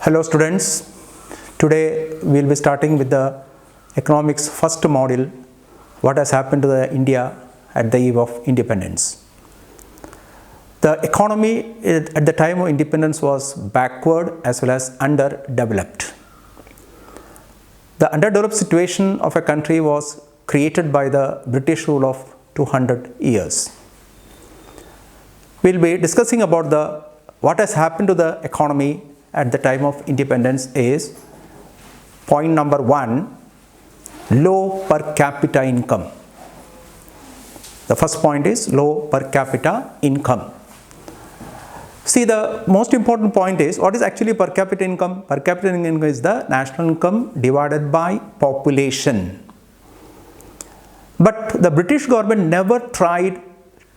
Hello students, today we will be starting with the economics first module, what has happened to the India at the eve of independence. The economy at the time of independence was backward as well as underdeveloped. The underdeveloped situation of a country was created by the British rule of 200 years. We will be discussing about what has happened to the economy at the time of independence is point number 1, low per capita income. The first point is low per capita income. See, the most important point is what is actually per capita income? Per capita income is the national income divided by population. But the British government never tried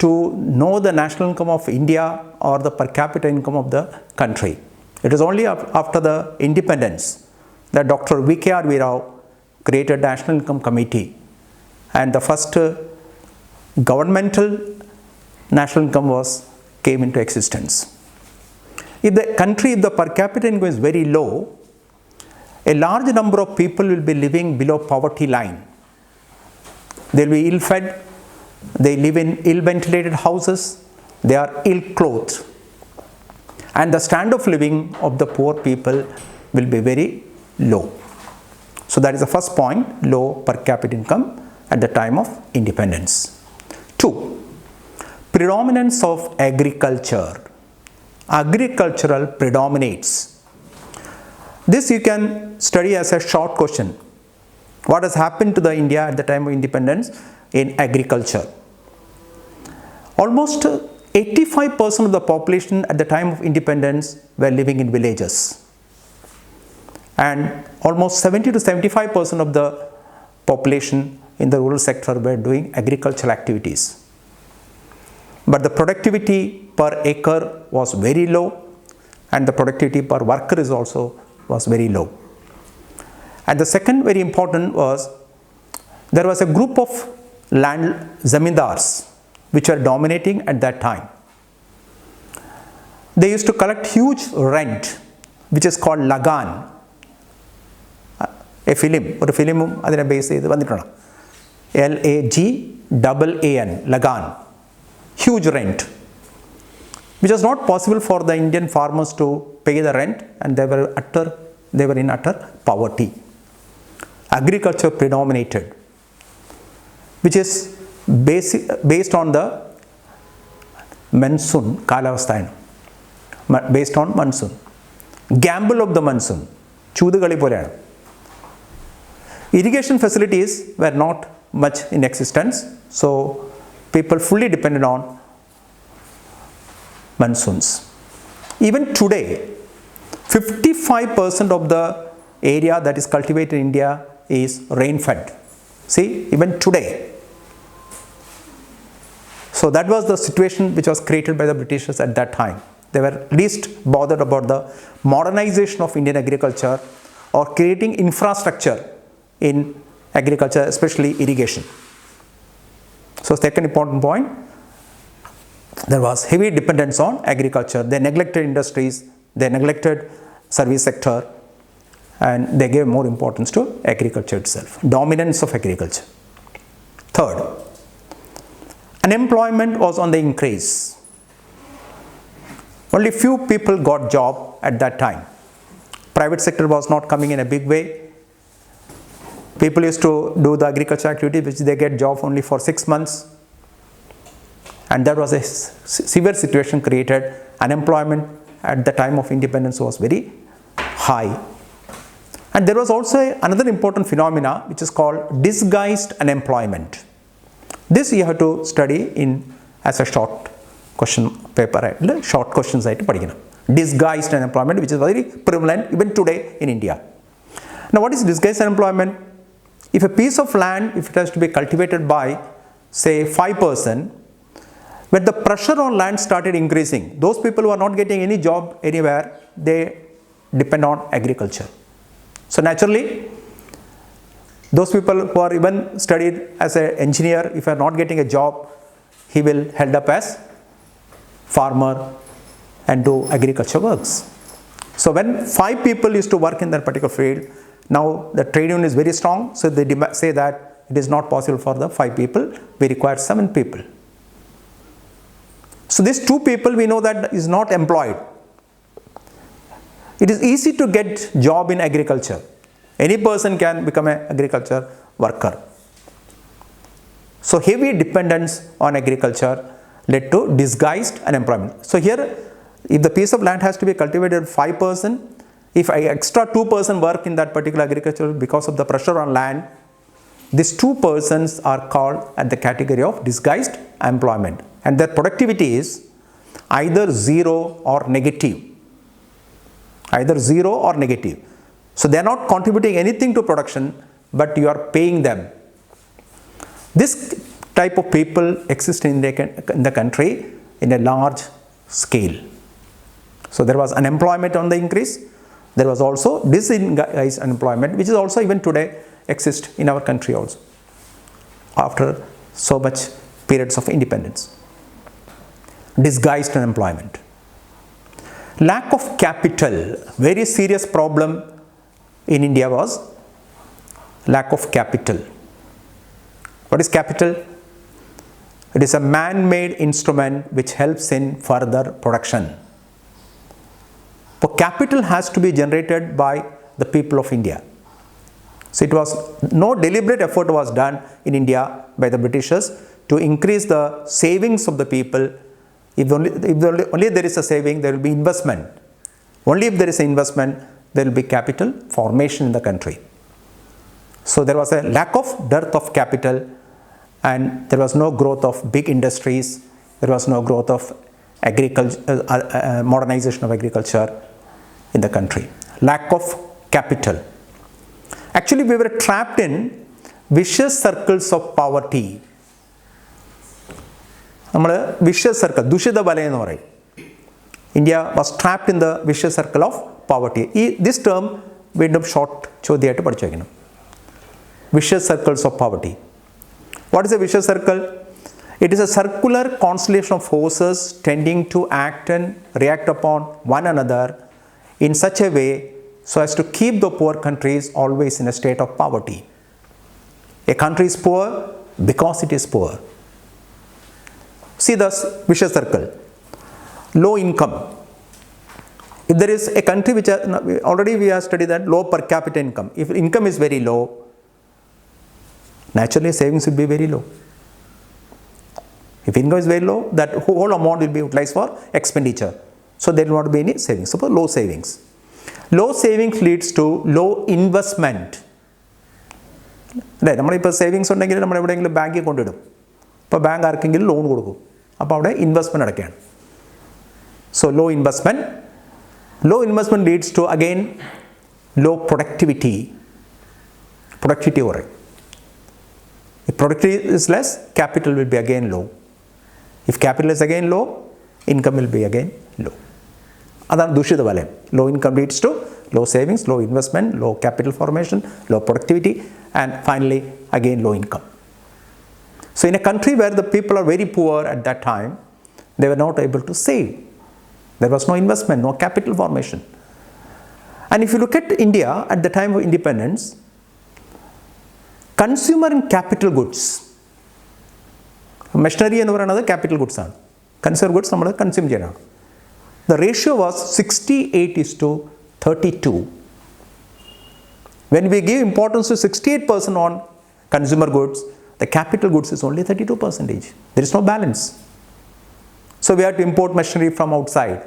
to know the national income of India or the per capita income of the country. It is only after the independence that Dr. V.K.R.V. Rao created National Income Committee, and the first governmental national income came into existence. If the per capita income is very low, a large number of people will be living below poverty line. They will be ill-fed, they live in ill-ventilated houses, they are ill-clothed. And the standard of living of the poor people will be very low. So that is the first point, low per capita income at the time of independence. 2, predominance of agriculture. Agricultural predominates. This you can study as a short question. What has happened to the India at the time of independence in agriculture? Almost 85% of the population at the time of independence were living in villages, and almost 70 to 75% of the population in the rural sector were doing agricultural activities. But the productivity per acre was very low, and the productivity per worker was very low. And the second very important was there was a group of land zamindars which were dominating at that time. They used to collect huge rent, which is called lagan. A film adine base ചെയ്ത് വന്നിട്ടുണ്ട്. LAGAAN, lagan. Huge rent, which was not possible for the Indian farmers to pay the rent, and they were in utter poverty. Agriculture predominated, which is based on the monsoon, based on monsoon. Gamble of the monsoon, chudugali poleയാണ്. Irrigation facilities were not much in existence, so people fully depended on monsoons. Even today, 55% of the area that is cultivated in India is rain-fed. See, even today. So that was the situation which was created by the Britishers at that time. They were least bothered about the modernization of Indian agriculture or creating infrastructure in agriculture, especially irrigation. So second important point, there was heavy dependence on agriculture. They neglected industries, they neglected service sector, and they gave more importance to agriculture itself, dominance of agriculture. Third, unemployment was on the increase. Only few people got job at that time. Private sector was not coming in a big way. People used to do the agriculture activity which they get job only for 6 months. And that was a severe situation created. Unemployment at the time of independence was very high. And there was also another important phenomena which is called disguised unemployment. This you have to study as a short question paper, short questions. Disguised unemployment, which is very prevalent even today in India. Now, what is disguised unemployment? If a piece of land, if it has to be cultivated by, say, 5%, when the pressure on land started increasing, those people who are not getting any job anywhere, they depend on agriculture. So naturally, those people who are even studied as an engineer, if they are not getting a job, he will held up as farmer and do agriculture works. So when 5 people used to work in that particular field, now the trade union is very strong, so they say that it is not possible for the 5 people, we require 7 people. So these 2 people we know that is not employed. It is easy to get job in agriculture. Any person can become an agriculture worker. So heavy dependence on agriculture led to disguised unemployment. So here, if the piece of land has to be cultivated 5 person, if I extra 2 person work in that particular agriculture because of the pressure on land, these 2 persons are called at the category of disguised employment, and their productivity is either 0 or negative. Either 0 or negative. So they are not contributing anything to production, but you are paying them. This type of people exist in the country in a large scale. So there was unemployment on the increase. There was also disguised unemployment, which is also even today exists in our country also, after so much periods of independence. Disguised unemployment. Lack of capital, very serious problem in India was lack of capital. What is capital? It is a man-made instrument which helps in further production. But capital has to be generated by the people of India. So it was no deliberate effort was done in India by the Britishers to increase the savings of the people. If only there is a saving, there will be investment. Only if there is an investment, there will be capital formation in the country. So there was a dearth of capital, and there was no growth of big industries. There was no growth of agriculture, modernization of agriculture in the country. Lack of capital. Actually, we were trapped in vicious circles of poverty. Vicious circle, Dushita Balay. India was trapped in the vicious circle of poverty. This term we end up short chodiyayittu. Vicious circles of poverty. What is a vicious circle? It is a circular constellation of forces tending to act and react upon one another in such a way so as to keep the poor countries always in a state of poverty. A country is poor because it is poor. See this vicious circle. Low income. If there is a country which already we have studied that low per capita income. If income is very low, naturally savings will be very low. If income is very low, that whole amount will be utilized for expenditure. So there will not be any savings. Suppose low savings. Low savings leads to low investment. Right? We savings on the bank account. Bank arking loan. Investment. So low investment. Low investment leads to again low productivity. Productivity. If productivity is less, capital will be again low. If capital is again low, income will be again low. Low income leads to low savings, low investment, low capital formation, low productivity, and finally again low income. So in a country where the people are very poor at that time, they were not able to save. There was no investment, no capital formation. And if you look at India at the time of independence, consumer and capital goods, machinery and another capital goods are. Consumer goods we consume. The ratio was 68:32. When we give importance to 68% on consumer goods, the capital goods is only 32%. There is no balance. So we have to import machinery from outside.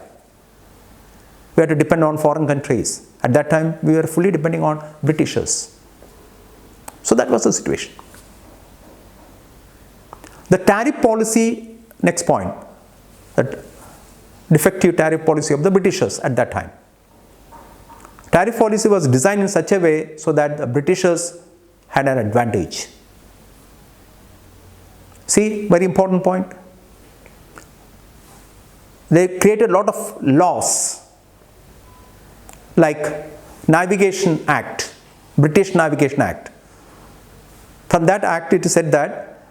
We have to depend on foreign countries. At that time, we were fully depending on Britishers. So that was the situation. The tariff policy, next point, that defective tariff policy of the Britishers at that time. Tariff policy was designed in such a way so that the Britishers had an advantage. See, very important point. They created a lot of laws like Navigation Act, British Navigation Act. From that act it is said that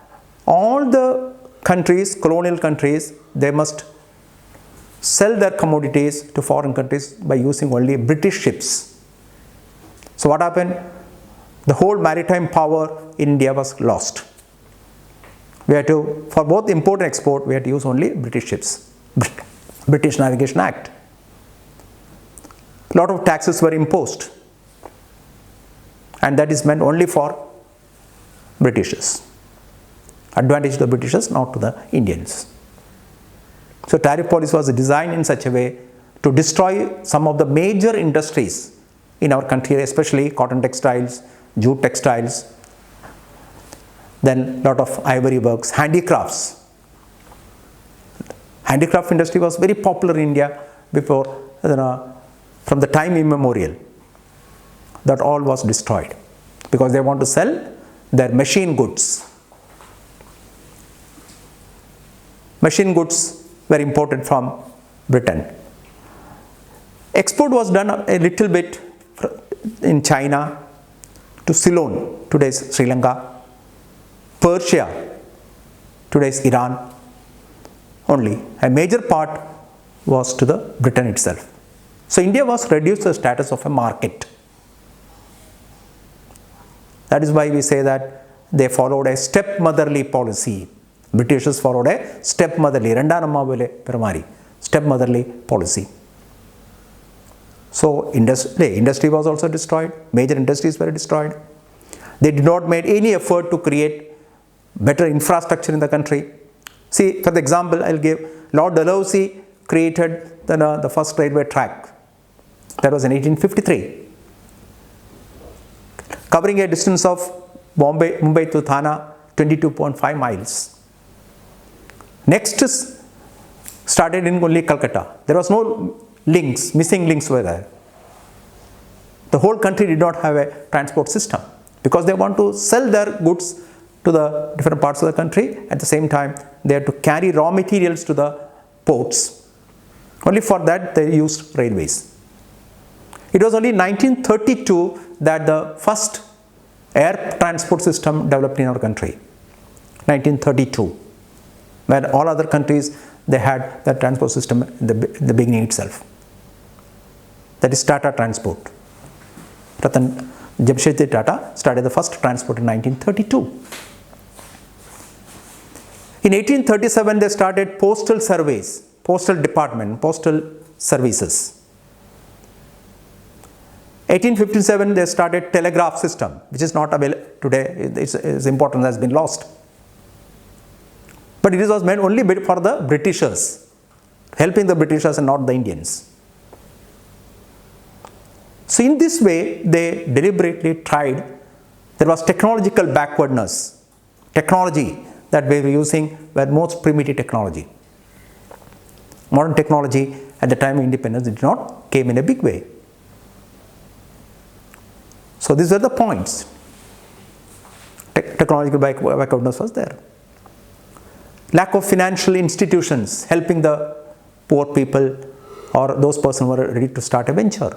all the countries, colonial countries, they must sell their commodities to foreign countries by using only British ships. So what happened? The whole maritime power in India was lost. We had to, for both import and export, we had to use only British ships. British Navigation Act. A lot of taxes were imposed, and that is meant only for Britishers. Advantage to the Britishers, not to the Indians. So tariff policy was designed in such a way to destroy some of the major industries in our country, especially cotton textiles, jute textiles, then lot of ivory works, handicrafts. Handicraft industry was very popular in India before, from the time immemorial. That all was destroyed because they want to sell their machine goods. Machine goods were imported from Britain. Export was done a little bit in China to Ceylon, today's Sri Lanka, Persia, today's Iran. Only a major part was to the Britain itself. So India was reduced to the status of a market. That is why we say that they followed a stepmotherly policy. Britishers followed a stepmotherly policy. So industry was also destroyed. Major industries were destroyed. They did not make any effort to create better infrastructure in the country. See, for the example, I'll give Lord Dalhousie created the first railway track. That was in 1853, covering a distance of Mumbai to Thane, 22.5 miles. Next is started in only Calcutta. There was no links, missing links were there. The whole country did not have a transport system because they want to sell their goods to the different parts of the country. At the same time, they had to carry raw materials to the ports. Only for that they used railways. It was only 1932 that the first air transport system developed in our country. 1932. When all other countries, they had that transport system in the beginning itself. That is Tata Transport. Ratan Jamshedji Tata started the first transport in 1932. In 1837, they started postal surveys, postal department, postal services. 1857, they started telegraph system, which is not available today. Its importance has been lost. But it was meant only for the Britishers, helping the Britishers and not the Indians. So in this way, they deliberately tried. There was technological backwardness. Technology that we were using were most primitive technology. Modern technology at the time of independence did not came in a big way. So these are the points. Technological backwardness was there. Lack of financial institutions helping the poor people or those persons who were ready to start a venture.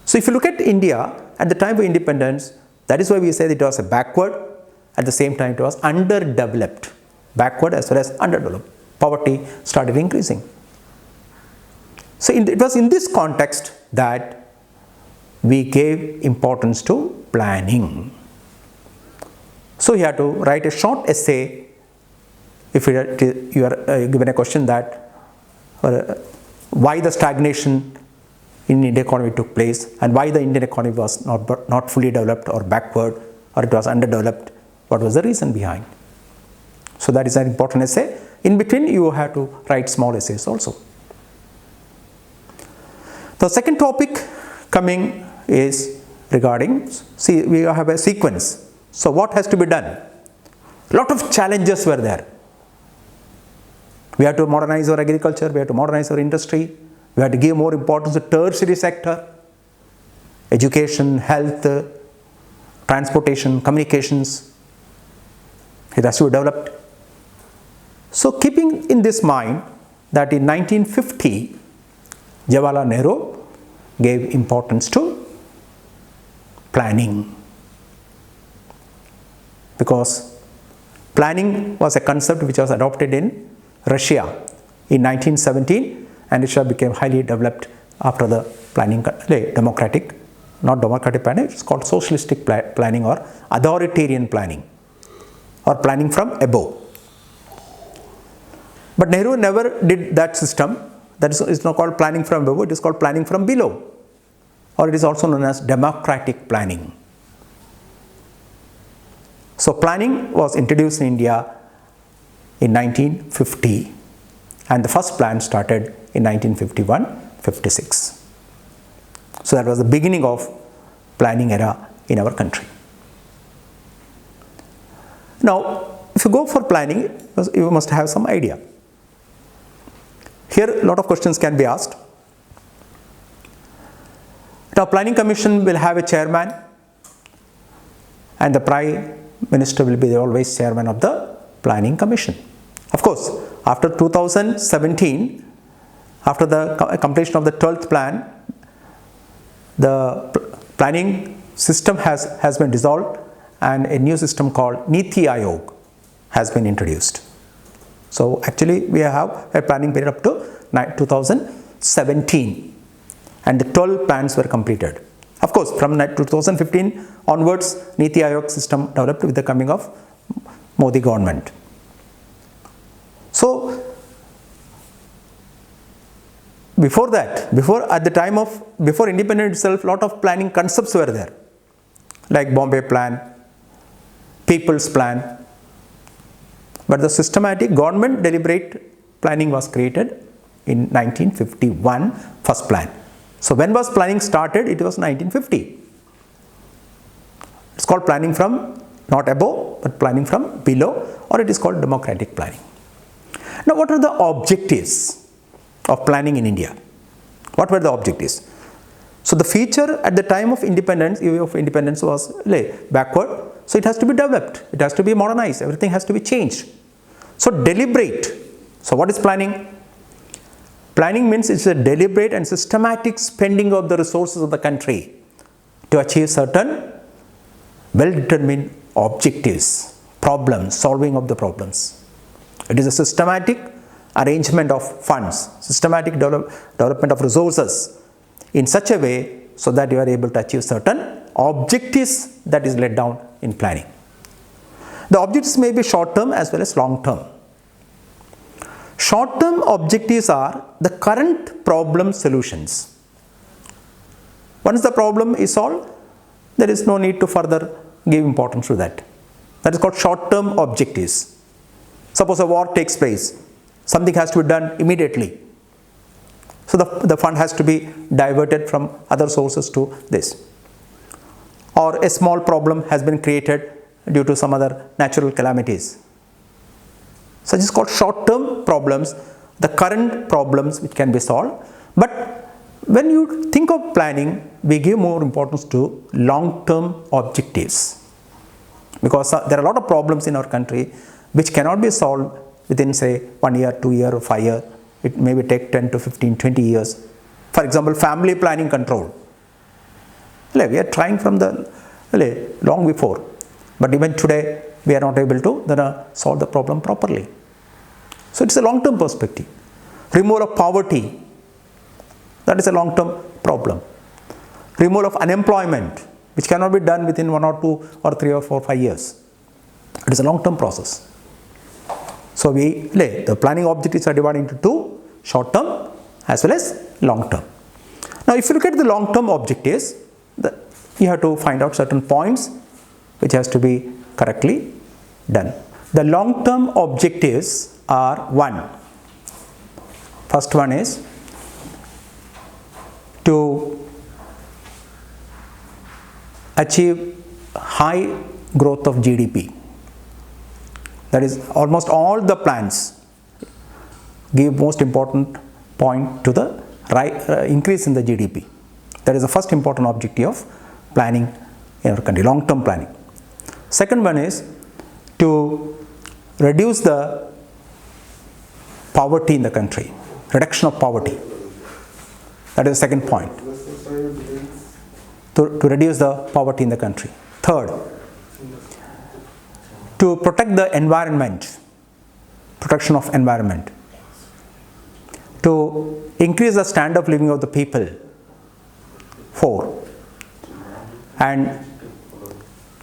So if you look at India at the time of independence, that is why we say that it was a backward, at the same time it was underdeveloped. Backward as well as underdeveloped. Poverty started increasing. So it was in this context that we gave importance to planning. So you have to write a short essay if you are given a question that why the stagnation in Indian economy took place and why the Indian economy was not fully developed or backward or it was underdeveloped, what was the reason behind. So that is an important essay. In between you have to write small essays also. The second topic coming is regarding, see, we have a sequence. So what has to be done? A lot of challenges were there. We have to modernize our agriculture, we have to modernize our industry, we have to give more importance to tertiary sector, education, health, transportation, communications. It has to be developed. So keeping in this mind that in 1950, Jawaharlal Nehru gave importance to planning. Because planning was a concept which was adopted in Russia in 1917, and it became highly developed after the planning, democratic, not democratic planning, it's called socialistic planning or authoritarian planning or planning from above. But Nehru never did that system. That is not called planning from above, it is called planning from below, or it is also known as democratic planning. So planning was introduced in India in 1950, and the first plan started in 1951-56. So that was the beginning of planning era in our country. Now, if you go for planning, you must have some idea. Here a lot of questions can be asked. Now, planning commission will have a chairman, and the prime minister will be always chairman of the planning commission. Of course, after 2017, after the completion of the 12th plan, the planning system has been dissolved, and a new system called Niti Aayog has been introduced. So actually we have a planning period up to 2017, and the 12 plans were completed. Of course, from 2015 onwards, Niti Aayog system developed with the coming of Modi government. So before that, before independence itself, lot of planning concepts were there, like Bombay plan, People's plan. But the systematic government deliberate planning was created in 1951, first plan. So when was planning started? It was 1950. It's called planning from not above, but planning from below, or it is called democratic planning. Now, what are the objectives of planning in India? What were the objectives? So the feature at the time of independence was backward. So it has to be developed, it has to be modernized, everything has to be changed. So deliberate. So what is planning? Planning means it's a deliberate and systematic spending of the resources of the country to achieve certain well-determined objectives, problems, solving of the problems. It is a systematic arrangement of funds, systematic development of resources in such a way so that you are able to achieve certain objectives that is laid down in planning. The objectives may be short-term as well as long-term. Short-term objectives are the current problem solutions. Once the problem is solved, there is no need to further give importance to that. That is called short-term objectives. Suppose a war takes place, something has to be done immediately. So the fund has to be diverted from other sources to this. Or a small problem has been created due to some other natural calamities. Such is called short-term problems, the current problems which can be solved. But when you think of planning, we give more importance to long-term objectives, because there are a lot of problems in our country which cannot be solved within, say, 1 year, 2 years, or 5 years. It may take 10 to 15, 20 years. For example, family planning control. We are trying from the long before, but even today we are not able to solve the problem properly. So it's a long-term perspective. Removal of poverty, that is a long-term problem. Removal of unemployment, which cannot be done within 1 or 2 or 3 or 4 or 5 years. It is a long-term process. So the planning objectives are divided into two, short-term as well as long-term. Now if you look at the long-term objectives, you have to find out certain points which has to be correctly done. The long-term objectives are first one is to achieve high growth of GDP. That is, almost all the plans give most important point to the increase in the GDP. That is the first important objective of planning in our country, long-term planning. Second one is to reduce the poverty in the country, reduction of poverty. That is the second point. To reduce the poverty in the country. Third, to protect the environment, protection of environment. to increase the standard of living of the people. 4. And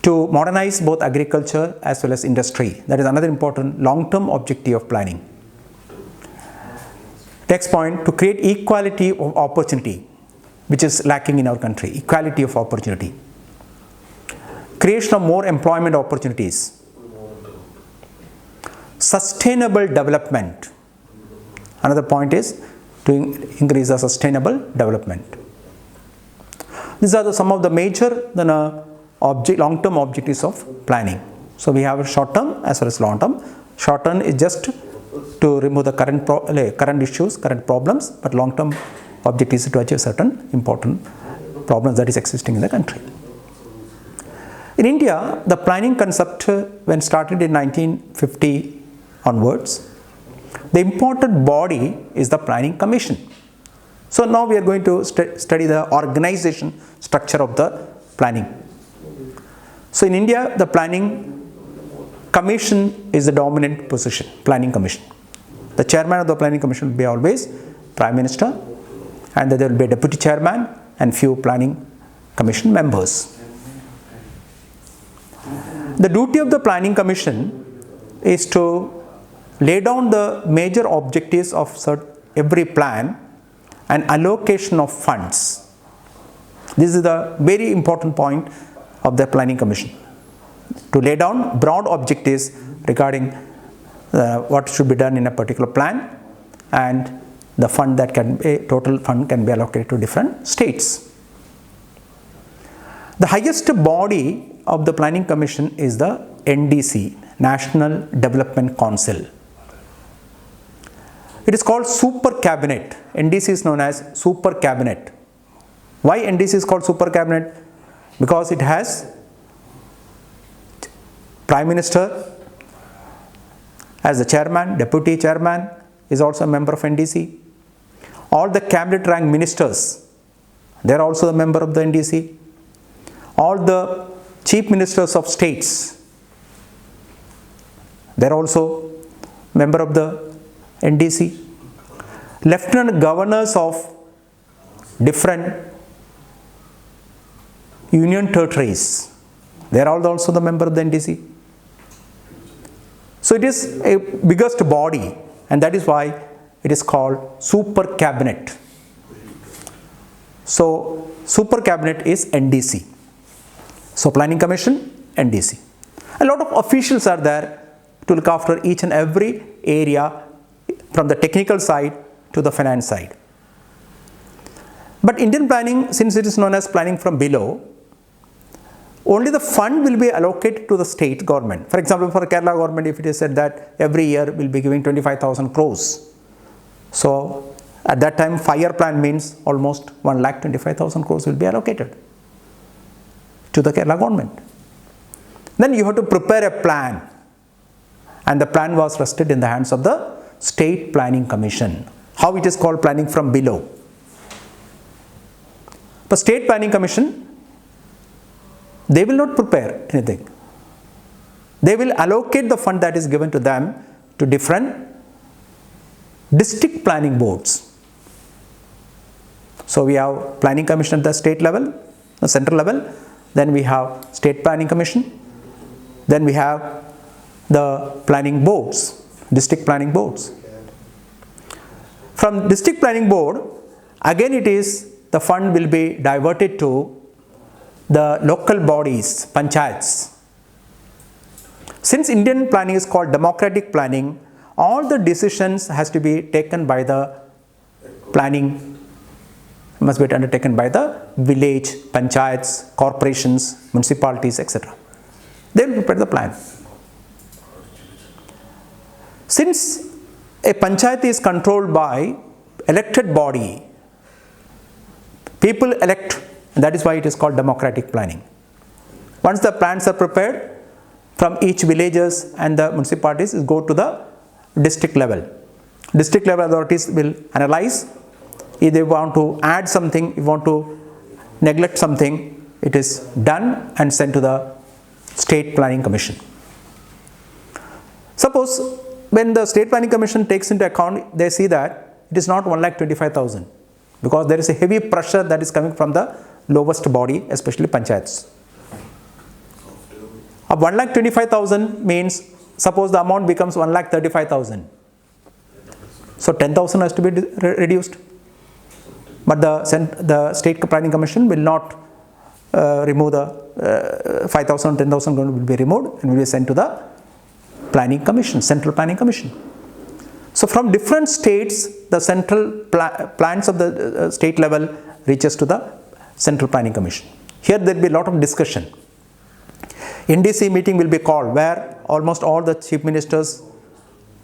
to modernize both agriculture as well as industry. That is another important long-term objective of planning. Next point, to create equality of opportunity, which is lacking in our country. Equality of opportunity. Creation of more employment opportunities. Sustainable development. Another point is to increase the sustainable development. These are some of the major long-term objectives of planning. So we have short-term as well as long-term. Short-term is just to remove the current issues, current problems, but long-term objective is to achieve certain important problems that is existing in the country. In India, the planning concept, when started in 1950 onwards, the important body is the Planning Commission. So now we are going to study the organization structure of the planning. So in India, the Planning Commission is the dominant position, Planning Commission. The chairman of the Planning Commission will be always Prime Minister, and there will be a deputy chairman and few Planning Commission members. The duty of the Planning Commission is to lay down the major objectives of every plan and allocation of funds. This is the very important point of the Planning Commission. To lay down broad objectives regarding what should be done in a particular plan, and the fund that total fund can be allocated to different states. The highest body of the Planning Commission is the NDC, National Development Council. It is called Super Cabinet. NDC is known as Super Cabinet. Why NDC is called Super Cabinet? Because it has Prime Minister as the chairman, deputy chairman is also a member of NDC. All the cabinet rank ministers, they are also a member of the NDC. All the chief ministers of states, they are also member of the NDC. Lieutenant governors of different union territories, they are also the member of the NDC. So it is a biggest body, and that is why it is called Super Cabinet. So Super Cabinet is NDC. So Planning Commission, NDC. A lot of officials are there to look after each and every area from the technical side to the finance side. But Indian planning, since it is known as planning from below, only the fund will be allocated to the state government. For example, for Kerala government, if it is said that every year will be giving 25,000 crores. So at that time, fire plan means almost 1,25,000 crores will be allocated to the Kerala government. Then you have to prepare a plan, and the plan was rested in the hands of the State Planning Commission. How it is called planning from below. The State Planning Commission, they will not prepare anything. They will allocate the fund that is given to them to different district planning boards. So we have Planning Commission at the state level, the central level, then we have State Planning Commission, then we have the planning boards, district planning boards. From district planning board, again it is the fund will be diverted to the local bodies, panchayats. Since Indian planning is called democratic planning, all the decisions has to be taken by the planning, must be undertaken by the village, panchayats, corporations, municipalities, etc. They will prepare the plan. Since a panchayat is controlled by elected body, people elect, and that is why it is called democratic planning. Once the plans are prepared, from each villages and the municipalities go to the district level. District level authorities will analyze if they want to add something, if you want to neglect something, it is done and sent to the State Planning Commission. Suppose when the State Planning Commission takes into account, they see that it is not 1,25,000 because there is a heavy pressure that is coming from the lowest body, especially panchayats. 1,25,000 means suppose the amount becomes 1,35,000. So 10,000 has to be reduced. But the State Planning Commission will not remove the 5,000, 10,000 will be removed and will be sent to the Planning Commission, Central Planning Commission. So from different states, the central plans of the state level reaches to the Central Planning Commission. Here there will be a lot of discussion. NDC meeting will be called where almost all the chief ministers,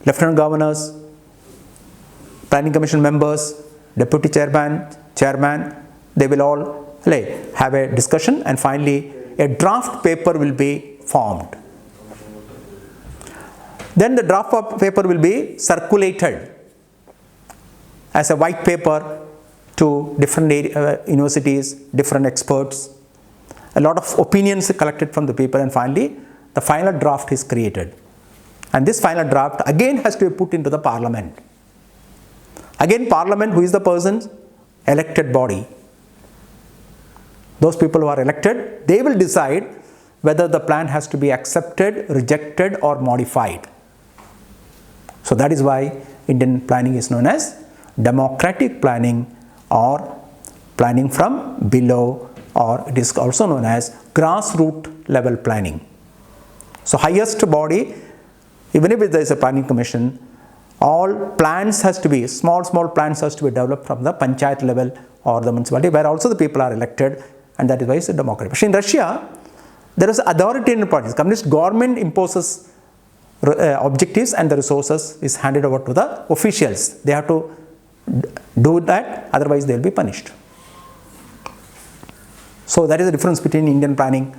lieutenant governors, Planning Commission members, deputy chairman, they will all have a discussion and finally a draft paper will be formed. Then the draft paper will be circulated as a white paper to different universities, different experts. A lot of opinions are collected from the paper and finally the final draft is created. And this final draft again has to be put into the parliament. Again, parliament, who is the person? Elected body. Those people who are elected, they will decide whether the plan has to be accepted, rejected or modified. So that is why Indian planning is known as democratic planning or planning from below, or it is also known as grassroots level planning. So highest body, even if there is a planning commission, all plans has to be, small plans has to be developed from the panchayat level or the municipality where also the people are elected, and that is why it's a democracy. But in Russia, there is authoritarian parties. Communist government imposes objectives and the resources is handed over to the officials. They have to do that, otherwise they will be punished. So that is the difference between Indian planning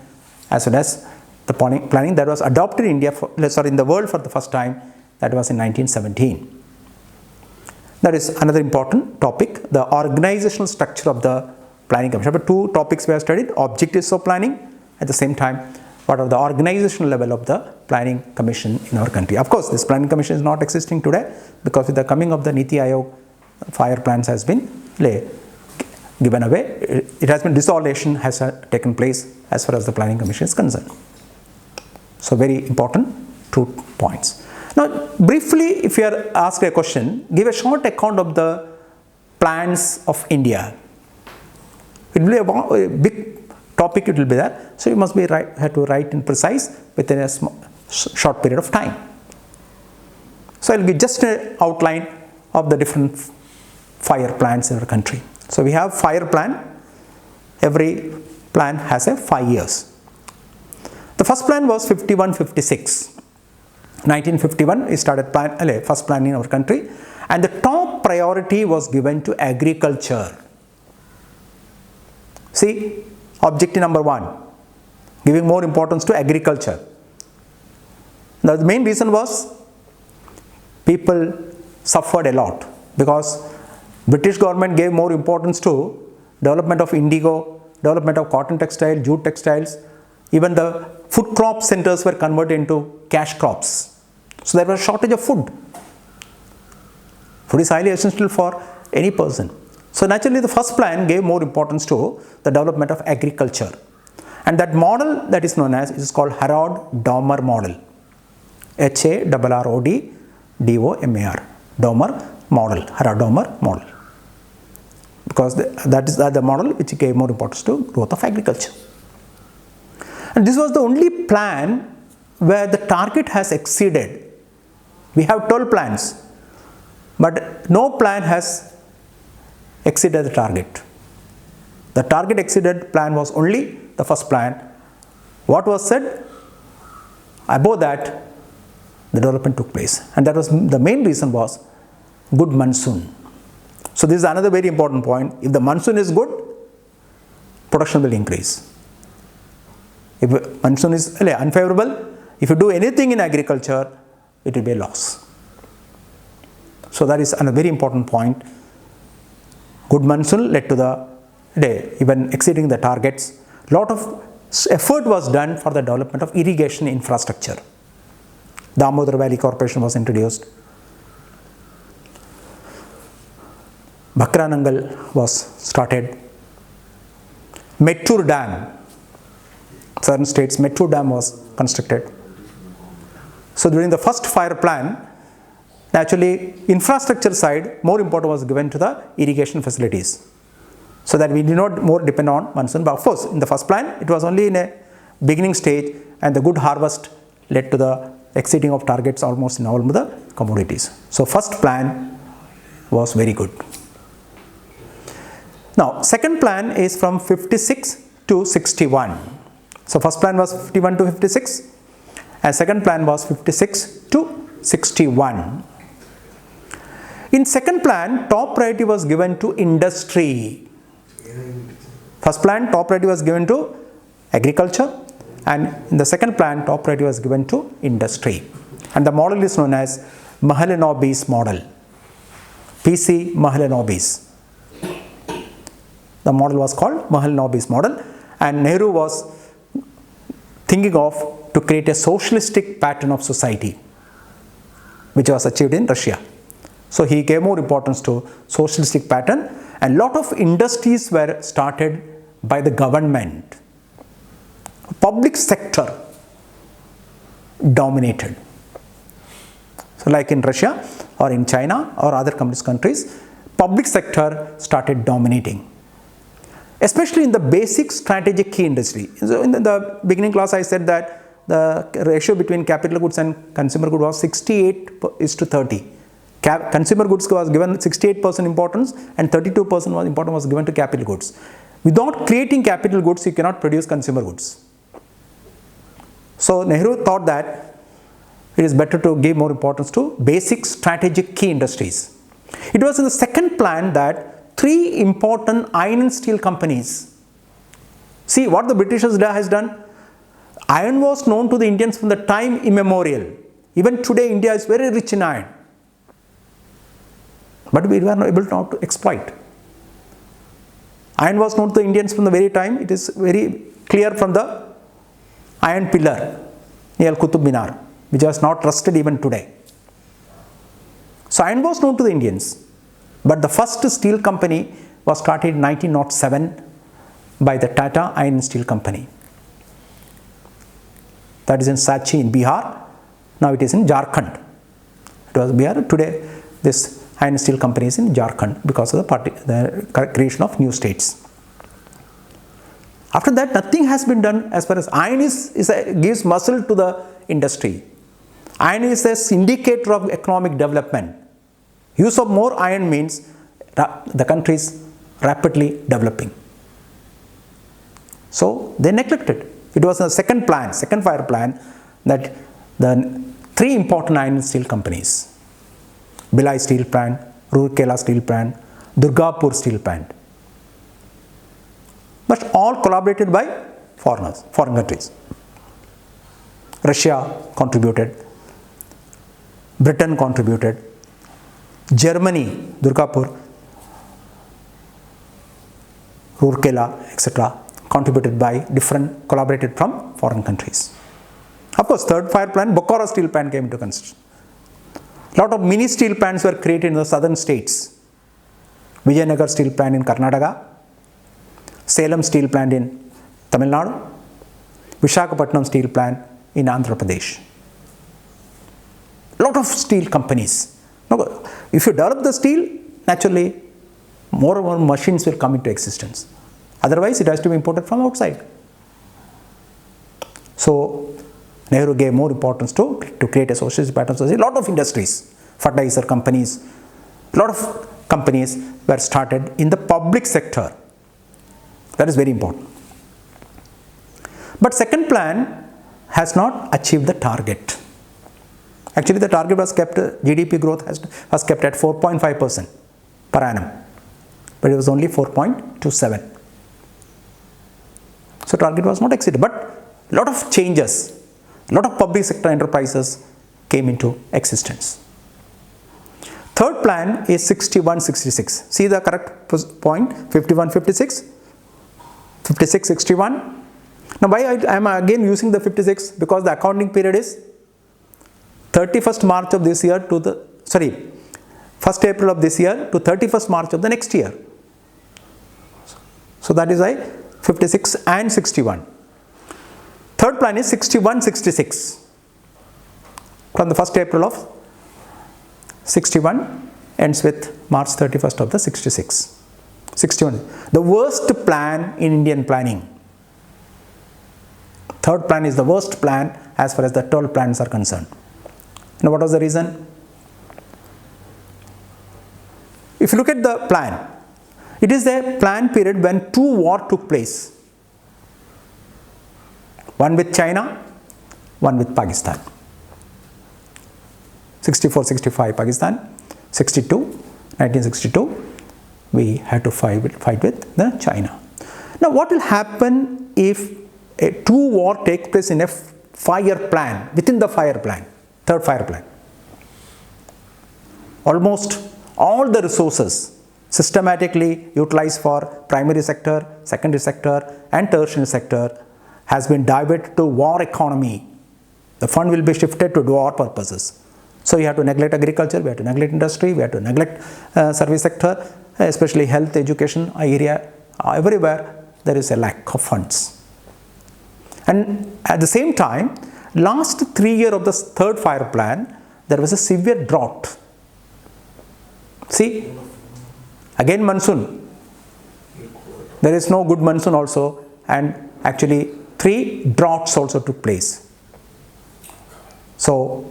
as well as the planning that was adopted in in the world for the first time. That was in 1917. That is another important topic, the organizational structure of the planning commission. But two topics we have studied: objectives of planning, at the same time what are the organizational level of the planning commission in our country. Of course, this planning commission is not existing today because with the coming of the Niti Aayog, 5 plans has been given away. It has been, dissolution has taken place as far as the planning commission is concerned. So very important 2 points. Now briefly, if you are asked a question, give a short account of the plans of India. It will be a big topic, it will be there. So you must be have to write in precise within a short period of time. So I will give just an outline of the different fire plans in our country. So we have fire plan. Every plan has a 5 years. The first plan was 51-56. 1951 we started first plan in our country, and the top priority was given to agriculture. See, objective number 1, giving more importance to agriculture. Now, the main reason was people suffered a lot because British government gave more importance to development of indigo, development of cotton textile, jute textiles. Even the food crop centers were converted into cash crops. So there was a shortage of food. Food is highly essential for any person. So naturally the first plan gave more importance to the development of agriculture. And that model that is known as is called Harrod-Domar model. Harrod-Domar. Domar model. Harrod-Domar model. Because that is the model which gave more importance to growth of agriculture. And this was the only plan where the target has exceeded. We have 12 plans, but no plan has exceeded the target. The target exceeded plan was only the first plan. What was said? Above that, the development took place. And that was the main reason was good monsoon. So this is another very important point. If the monsoon is good, production will increase. If monsoon is unfavorable, if you do anything in agriculture, it will be a loss. So that is a very important point. Good monsoon led to the even exceeding the targets. Lot of effort was done for the development of irrigation infrastructure. Damodar Valley Corporation was introduced. Bhakranangal was started. Mettur Dam, certain states, Mettur Dam was constructed. So during the first fire plan, naturally infrastructure side more important was given to the irrigation facilities, so that we did not more depend on monsoon. But of course, in the first plan, it was only in a beginning stage, and the good harvest led to the exceeding of targets almost in all of the commodities. So first plan was very good. Now, second plan is from 56 to 61. So first plan was 51 to 56, and second plan was 56 to 61. In second plan, top priority was given to industry. First plan, top priority was given to agriculture, and in the second plan, top priority was given to industry. And the model is known as Mahalanobis Model. PC Mahalanobis. The model was called Mahalanobis Model, and Nehru was thinking of to create a socialistic pattern of society, which was achieved in Russia. So he gave more importance to socialistic pattern, and lot of industries were started by the government. Public sector dominated. So like in Russia or in China or other communist countries, public sector started dominating, especially in the basic strategic key industry. So in the beginning class I said that the ratio between capital goods and consumer goods was 68:30. Consumer goods was given 68% importance, and 32% was important was given to capital goods. Without creating capital goods, you cannot produce consumer goods. So Nehru thought that it is better to give more importance to basic strategic key industries. It was in the second plan that three important iron and steel companies. See what the Britishers has done. Iron was known to the Indians from the time immemorial. Even today India is very rich in iron, but we were not able to exploit. Iron was known to the Indians from the very time. It is very clear from the iron pillar near Qutub Minar, which was not rusted even today. So iron was known to the Indians, but the first steel company was started in 1907 by the Tata Iron and Steel Company. That is in Sachi in Bihar. Now it is in Jharkhand. It was Bihar. Today this iron and steel company is in Jharkhand because of the creation of new states. After that, nothing has been done as far as iron gives muscle to the industry. Iron is an indicator of economic development. Use of more iron means the country is rapidly developing. So they neglected. It was the second fire plan, that the three important iron and steel companies, Bhilai Steel Plant, Rourkela Steel Plant, Durgapur Steel Plant, but all collaborated by foreign countries. Russia contributed, Britain contributed, Germany, Durgapur, Rourkela, etc. contributed by collaborated from foreign countries. Of course, third fire plan, Bokkara Steel Plant came into construction. Lot of mini steel plants were created in the southern states. Vijayanagar Steel Plant in Karnataka, Salem Steel Plant in Tamil Nadu, Visakhapatnam Steel Plant in Andhra Pradesh. Lot of steel companies. Now, if you develop the steel, naturally more and more machines will come into existence. Otherwise, it has to be imported from outside. So Nehru gave more importance to create a socialist pattern society. A lot of industries, fertilizer companies, a lot of companies were started in the public sector. That is very important. But second plan has not achieved the target. Actually, the target was kept, GDP growth was kept at 4.5% per annum, but it was only 4.27. So target was not exceeded, but a lot of changes. A lot of public sector enterprises came into existence. Third plan is 61-66. See the correct point, 51-56, 56-61. Now why I am again using the 56? Because the accounting period is 31st March of this year to 1st April of this year to 31st March of the next year. So that is why 56 and 61. Third plan is 61-66. From the 1st April of 61 ends with March 31st of the 66. 61. The worst plan in Indian planning. Third plan is the worst plan as far as the 12 plans are concerned. Now what was the reason? If you look at the plan, it is the plan period when 2 wars took place. One with China, one with Pakistan. 64-65 Pakistan, 1962 we had to fight with the China. Now what will happen if a 2 war takes place in a fire plan, within the fire plan, third fire plan? Almost all the resources systematically utilized for primary sector, secondary sector and tertiary sector has been diverted to war economy. The fund will be shifted to war purposes. So you have to neglect agriculture, we have to neglect industry, we have to neglect service sector, especially health, education area. Everywhere there is a lack of funds. And at the same time, last 3 years of the third fire plan, there was a severe drought. See, again monsoon. There is no good monsoon also, and actually 3 droughts also took place. So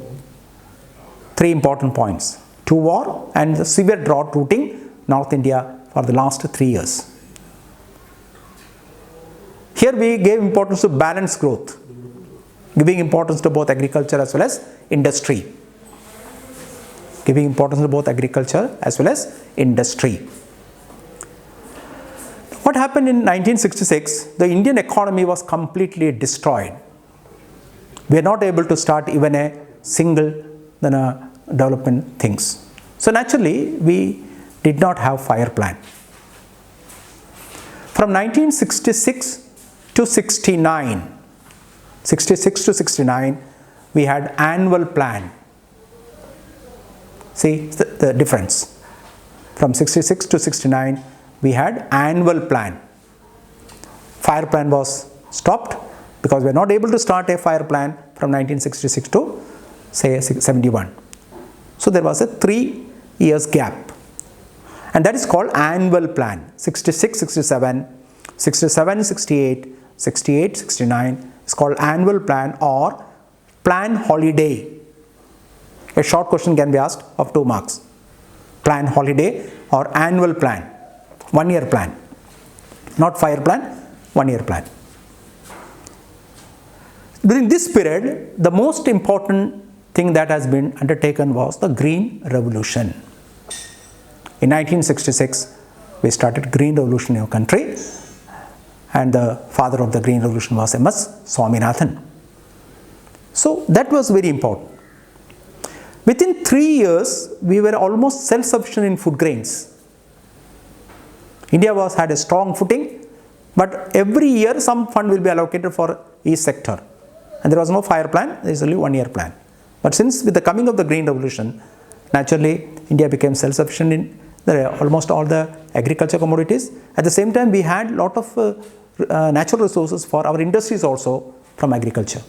3 important points: 2 war and the severe drought rooting North India for the last 3 years. Here we gave importance to balanced growth, giving importance to both agriculture as well as industry. Giving importance to both agriculture as well as industry. What happened in 1966? The Indian economy was completely destroyed. We are not able to start even a single development things. So naturally, we did not have fire plan. From 1966 to 69, 66 to 69, we had annual plan. See the difference. From 66 to 69, we had annual plan. Fire plan was stopped because we are not able to start a fire plan from 1966 to say 71. So there was a 3 years gap, and that is called annual plan. 66, 67, 67, 68, 68, 69 is called annual plan or plan holiday. A short question can be asked of 2 marks. Plan holiday or annual plan, 1 year plan, not fire plan, 1 year plan. During this period, the most important thing that has been undertaken was the Green Revolution. In 1966, we started Green Revolution in our country, and the father of the Green Revolution was M.S. Swaminathan. So that was very important. Within 3 years, we were almost self-sufficient in food grains. India had a strong footing, but every year some fund will be allocated for each sector. And there was no fire plan, there is only 1 year plan. But since with the coming of the Green Revolution, naturally India became self-sufficient in almost all the agriculture commodities. At the same time, we had lot of natural resources for our industries also from agriculture.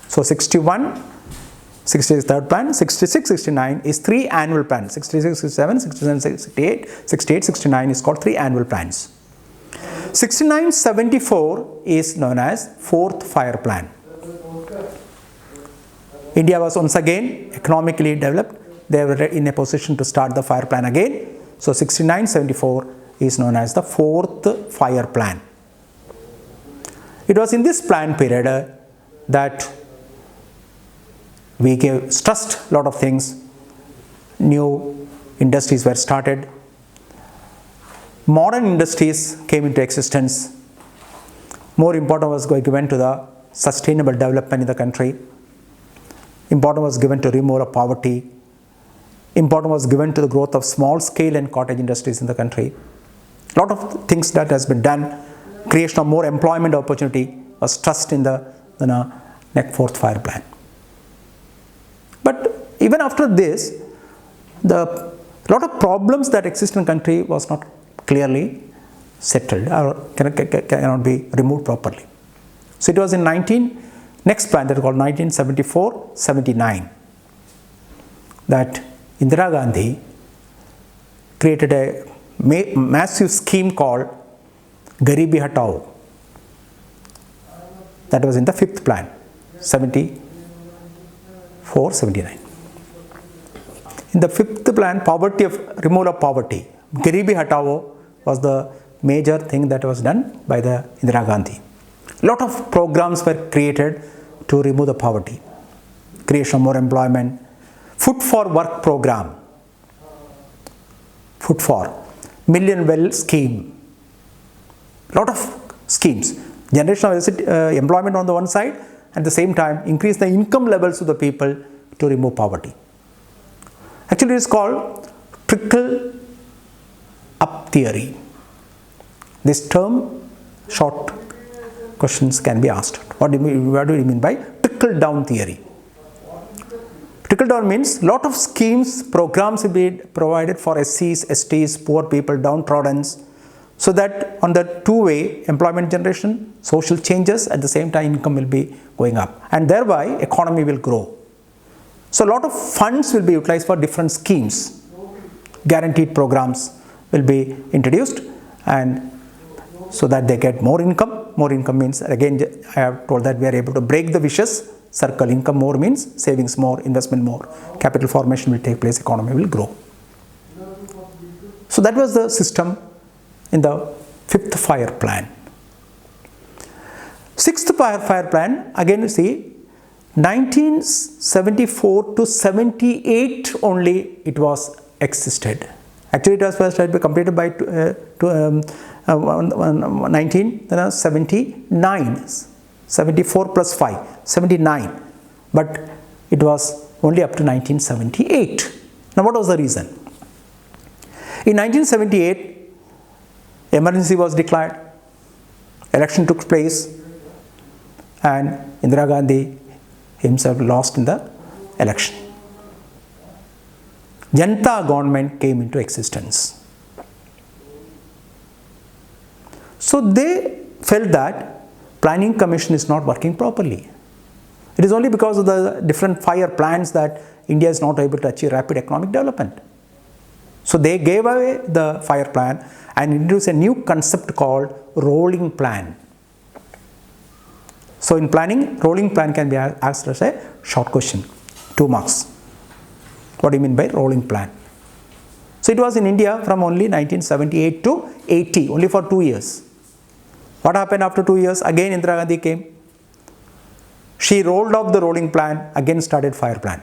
So 61, 60 is third plan, 66, 69 is 3 annual plans. 66, 67, 67, 68, 68, 69 is called 3 annual plans. 69, 74 is known as 4th fire plan. India was once again economically developed. They were in a position to start the fire plan again. So 69, 74 is known as the 4th fire plan. It was in this plan period that we stressed a lot of things. New industries were started. Modern industries came into existence. More important was given to the sustainable development in the country. Important was given to removal of poverty. Important was given to the growth of small scale and cottage industries in the country. A lot of things that has been done. Creation of more employment opportunity was stressed in the 4th fire plan. But even after this, the lot of problems that exist in the country was not clearly settled or cannot be removed properly. So it was in next plan, that is called 1974-79, that Indira Gandhi created a massive scheme called Garibi Hatao. That was in the 5th plan, 74-79. In the 5th plan, removal of poverty, Garibi Hatao was the major thing that was done by the Indira Gandhi. Lot of programs were created to remove the poverty, creation of more employment, food for work program, food for million well scheme, lot of schemes, generation of employment on the one side, at the same time increase the income levels of the people to remove poverty. Actually, it is called trickle up theory. This term, short questions can be asked. What do you mean by trickle down theory? Trickle down means lot of schemes, programs will be provided for SCs, STs, poor people, downtrodden, so that on the two-way employment generation, social changes, at the same time income will be going up, and thereby economy will grow. So a lot of funds will be utilized for different schemes. Guaranteed programs will be introduced, and so that they get more income. More income means, again I have told that we are able to break the vicious circle. Income more means savings more, investment more, capital formation will take place, economy will grow. So that was the system in the 5th fire plan. 6th fire plan, again you see, 1974 to 78 only it was existed. Actually it was first completed by 1979, 74 plus 5, 79, but it was only up to 1978. Now what was the reason? In 1978, emergency was declared, election took place, and Indira Gandhi himself lost in the election. Janta government came into existence. So they felt that planning commission is not working properly. It is only because of the different fire plans that India is not able to achieve rapid economic development. So they gave away the fire plan and introduced a new concept called rolling plan. So in planning, rolling plan can be asked as a short question, 2 marks. What do you mean by rolling plan? So it was in India from only 1978 to 80, only for 2 years. What happened after 2 years? Again Indira Gandhi came. She rolled off the rolling plan, again started fire plan.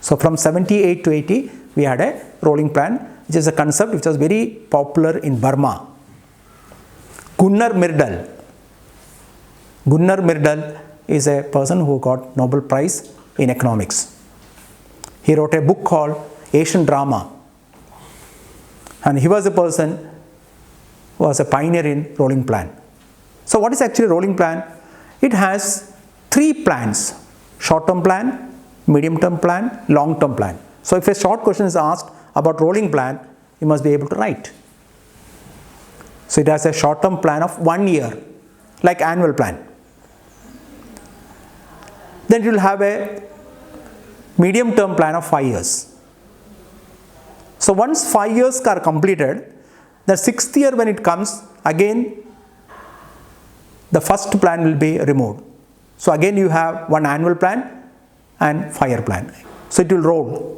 So from 78 to 80, we had a rolling plan, which is a concept which was very popular in Burma. Gunnar Myrdal is a person who got Nobel Prize in economics. He wrote a book called Asian Drama, and he was a person who was a pioneer in rolling plan. So what is actually rolling plan? It has 3 plans: short-term plan, medium-term plan, long-term plan. So if a short question is asked about rolling plan, you must be able to write. So it has a short-term plan of 1 year, like annual plan. Then it will have a medium-term plan of 5 years. So once 5 years are completed, the 6th year when it comes, again the first plan will be removed. So again you have one annual plan and fire plan. So it will roll.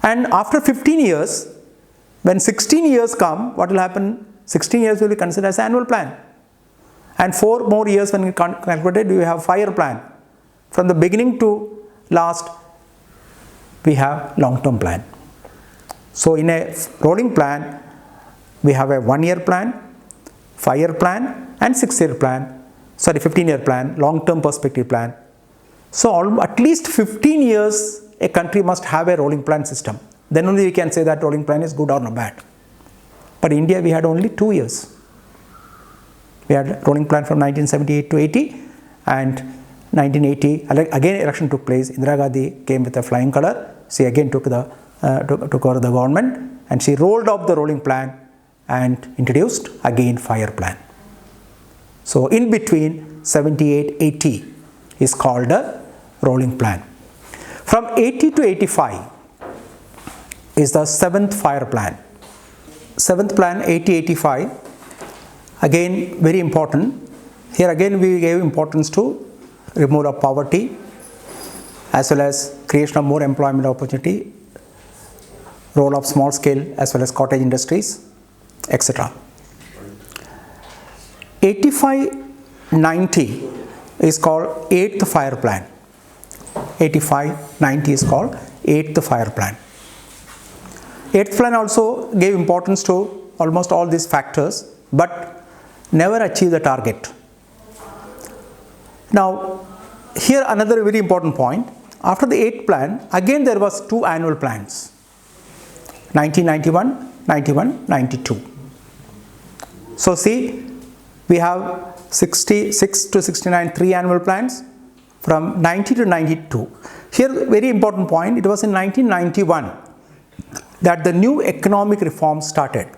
And after 15 years, when 16 years come, what will happen? 16 years will be considered as annual plan. And 4 more years when you calculated, you have fire plan. From the beginning to last, we have long-term plan. So in a rolling plan, we have a 1-year plan, fire plan, and 6-year plan, 15-year plan, long-term perspective plan. So at least 15 years a country must have a rolling plan system. Then only we can say that rolling plan is good or not bad. But in India we had only 2 years. We had rolling plan from 1978 to 80, and 1980, again election took place. Indira Gandhi came with a flying color. She again took over the government, and she rolled up the rolling plan and introduced again fire plan. So in between 78-80 is called a rolling plan. From 80 to 85 is the 7th fire plan. 7th plan 80-85, again very important. Here again we gave importance to removal of poverty as well as creation of more employment opportunity, role of small scale as well as cottage industries, etc. 85-90 is called 8th fire plan. 85-90 is called 8th fire plan. 8th plan also gave importance to almost all these factors, but never achieved the target. Now, here another very important point. After the 8th plan, again there was 2 annual plans. 1991, 91, 92. So see, we have 66 to 69 3 annual plans. From 90 to 92. Here very important point, it was in 1991 that the new economic reform started.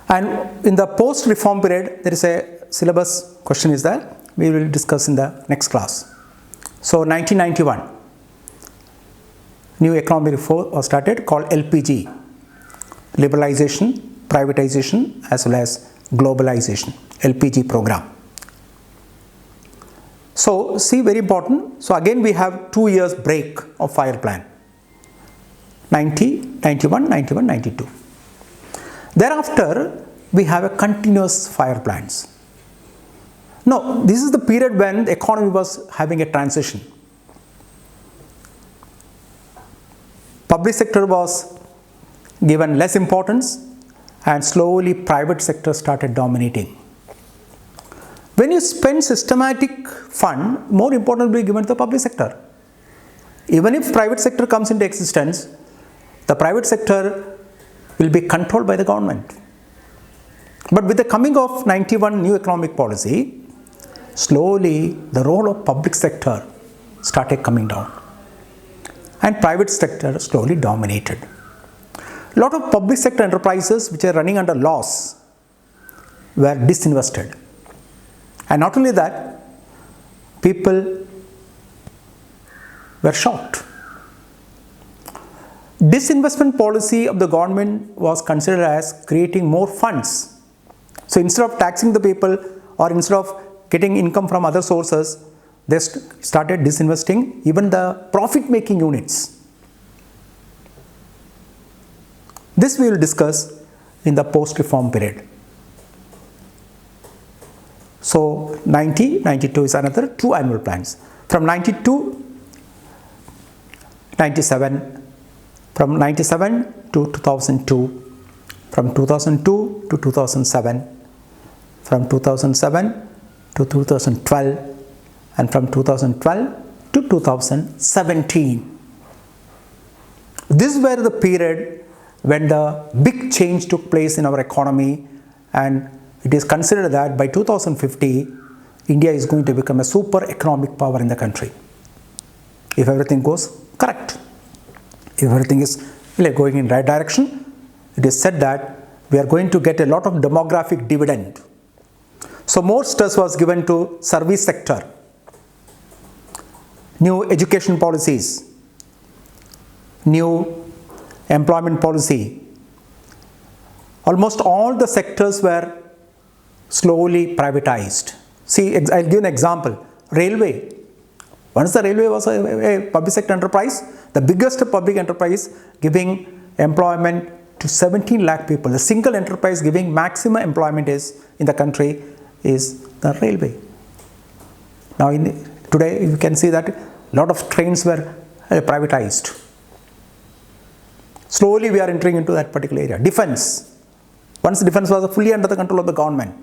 And in the post-reform period, there is a syllabus question is there. We will discuss in the next class. So 1991, new economic reform was started called LPG, liberalization, privatization as well as globalization, LPG program. So see, very important. So again we have 2 years break of fire plan. 90, 91, 91, 92. Thereafter we have a continuous fire plans. No, this is the period when the economy was having a transition. Public sector was given less importance and slowly private sector started dominating. When you spend systematic fund, more important will be given to the public sector. Even if private sector comes into existence, the private sector will be controlled by the government. But with the coming of 91 new economic policy, slowly the role of public sector started coming down and private sector slowly dominated. A lot of public sector enterprises which are running under loss were disinvested. And not only that, people were shocked. Disinvestment policy of the government was considered as creating more funds. So instead of taxing the people or instead of getting income from other sources, they started disinvesting even the profit-making units. This we will discuss in the post-reform period. So 90, 92 is another 2 annual plans. From 92, 97, from 97 to 2002, from 2002 to 2007, from 2007 to 2012, and from 2012 to 2017. This were the period when the big change took place in our economy, and it is considered that by 2050, India is going to become a super economic power in the country. If everything goes correct, if everything is going in right direction, it is said that we are going to get a lot of demographic dividend. So more stress was given to service sector, new education policies, new employment policy. Almost all the sectors were slowly privatized. See, I'll give an example. Railway. Once the railway was a public sector enterprise, the biggest public enterprise giving employment to 17 lakh people. The single enterprise giving maximum employment is in the country is the railway. Now today you can see that a lot of trains were privatized. Slowly we are entering into that particular area. Defense. Once defense was fully under the control of the government,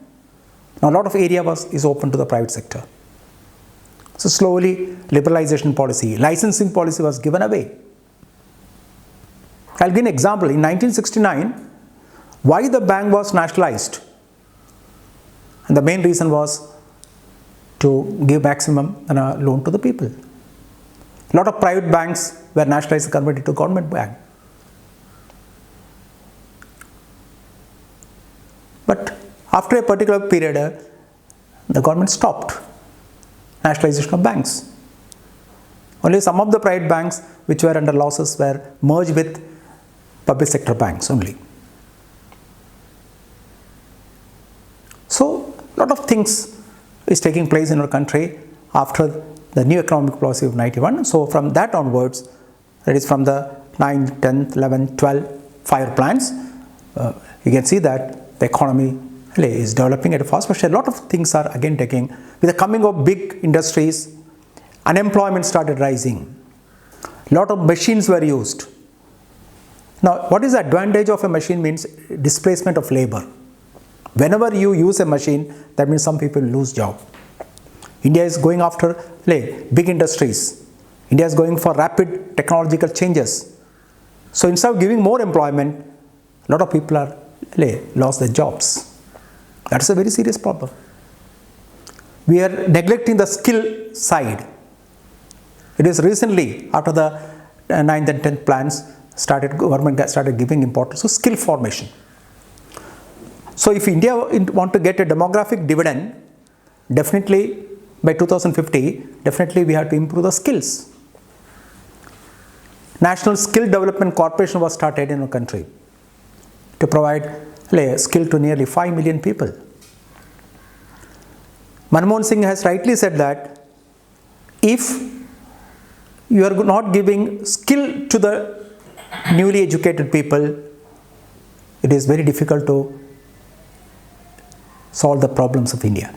now a lot of area is open to the private sector. So slowly liberalization policy, licensing policy was given away. I'll give an example. In 1969, why the bank was nationalized? And the main reason was to give maximum loan to the people. A lot of private banks were nationalized and converted to government bank. But after a particular period, the government stopped nationalization of banks. Only some of the private banks which were under losses were merged with public sector banks only. So, a lot of things is taking place in our country after the new economic policy of 91. So, from that onwards, that is from the 9th, 10th, 11th, 12th, 5-year plans, you can see that the economy is developing at a fast pace. A lot of things are again taking, with the coming of big industries, unemployment started rising. A lot of machines were used. Now, what is the advantage of a machine means displacement of labor. Whenever you use a machine, that means some people lose job. India is going after big industries. India is going for rapid technological changes. So instead of giving more employment, a lot of people are lost their jobs. That's a very serious problem. We are neglecting the skill side. It is recently, after the 9th and 10th plans, government started giving importance to skill formation. So if India want to get a demographic dividend, definitely by 2050, definitely we have to improve the skills. National Skill Development Corporation was started in our country to provide skill to nearly 5 million people. Manmohan Singh has rightly said that if you are not giving skill to the newly educated people, it is very difficult to solve the problems of India.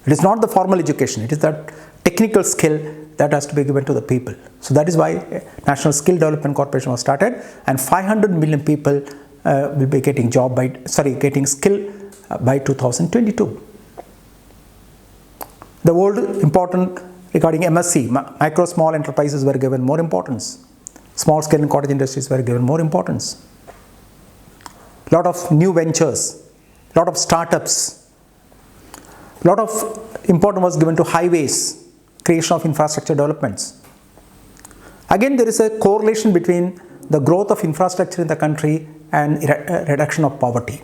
It is not the formal education, it is that technical skill that has to be given to the people. So that is why National Skill Development Corporation was started, and 500 million people will be getting getting skill by 2022. The world important regarding MSc, micro small enterprises were given more importance. Small scale and cottage industries were given more importance. Lot of new ventures, lot of startups, lot of importance was given to highways, creation of infrastructure developments. Again, there is a correlation between the growth of infrastructure in the country and reduction of poverty.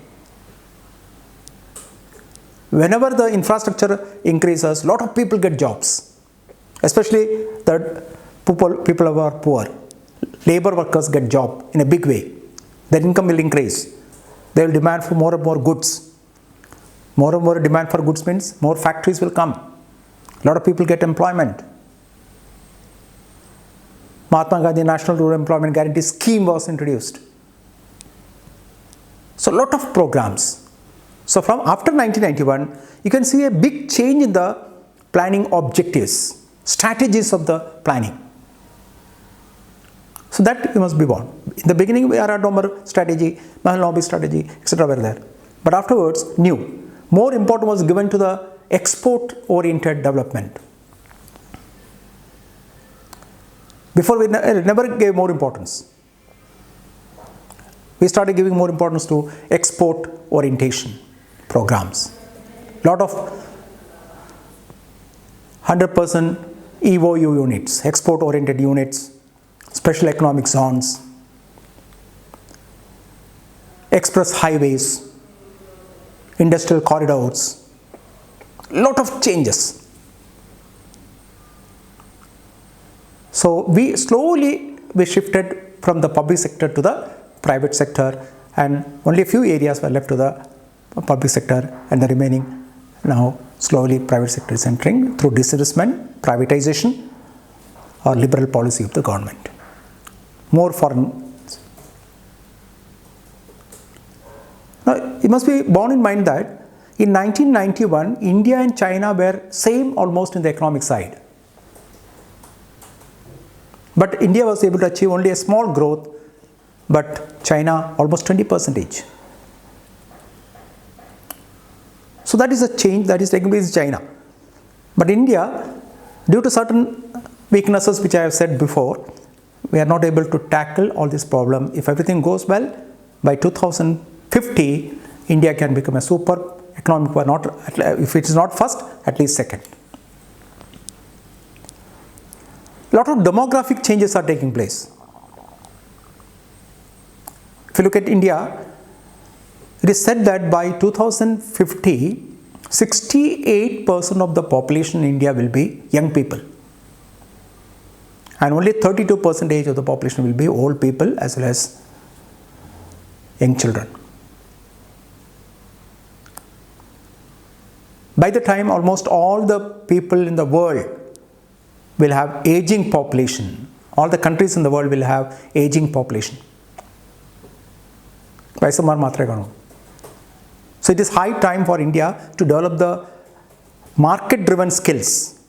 Whenever the infrastructure increases, lot of people get jobs, especially the people who are poor. Labor workers get job in a big way. Their income will increase. They will demand for more and more goods. More and more demand for goods means more factories will come. A lot of people get employment. Mahatma Gandhi National Rural Employment Guarantee Scheme was introduced. So, a lot of programs. So, from after 1991, you can see a big change in the planning objectives, strategies of the planning. So, that you must be born. In the beginning, we are a Domer strategy, Mahalanobis strategy, etc. were there. But afterwards, new. More importance was given to the export-oriented development. Before, we never gave more importance. We started giving more importance to export orientation programs. Lot of 100% EOU units, export oriented units, special economic zones, express highways, industrial corridors, lot of changes. So we slowly shifted from the public sector to the private sector, and only a few areas were left to the public sector, and the remaining now slowly private sector is entering through disinvestment, privatization or liberal policy of the government. More foreign. Now you must be borne in mind that in 1991 India and China were same almost in the economic side. But India was able to achieve only a small growth, but China almost 20%. So that is a change that is taking place in China. But India, due to certain weaknesses which I have said before, we are not able to tackle all this problem. If everything goes well, by 2050, India can become a super economic power, not, if it is not first, at least second. A lot of demographic changes are taking place. If you look at India, it is said that by 2050, 68% of the population in India will be young people. And only 32% of the population will be old people as well as young children. By the time almost all the people in the world will have aging population, all the countries in the world will have aging population. So it is high time for India to develop the market-driven skills,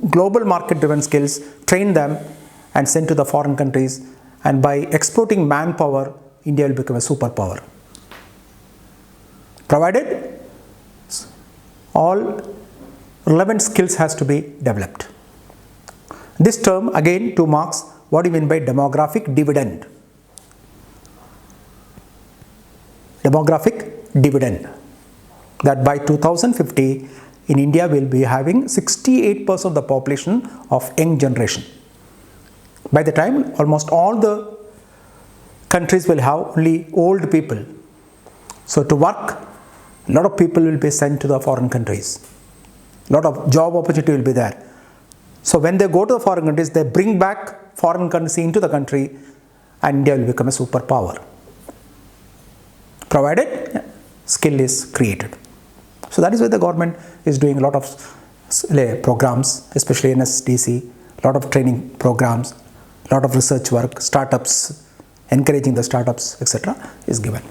global market-driven skills, train them and send to the foreign countries, and by exporting manpower, India will become a superpower. Provided all relevant skills has to be developed. This term, again 2 marks, what do you mean by demographic dividend? Demographic dividend. That by 2050 in India we will be having 68% of the population of young generation. By the time almost all the countries will have only old people. So to work, a lot of people will be sent to the foreign countries. A lot of job opportunity will be there. So when they go to the foreign countries, they bring back foreign currency into the country and India will become a superpower. Provided skill is created. So that is why the government is doing a lot of programs, especially in SDC, a lot of training programs, a lot of research work, startups, encouraging the startups, etc. is given.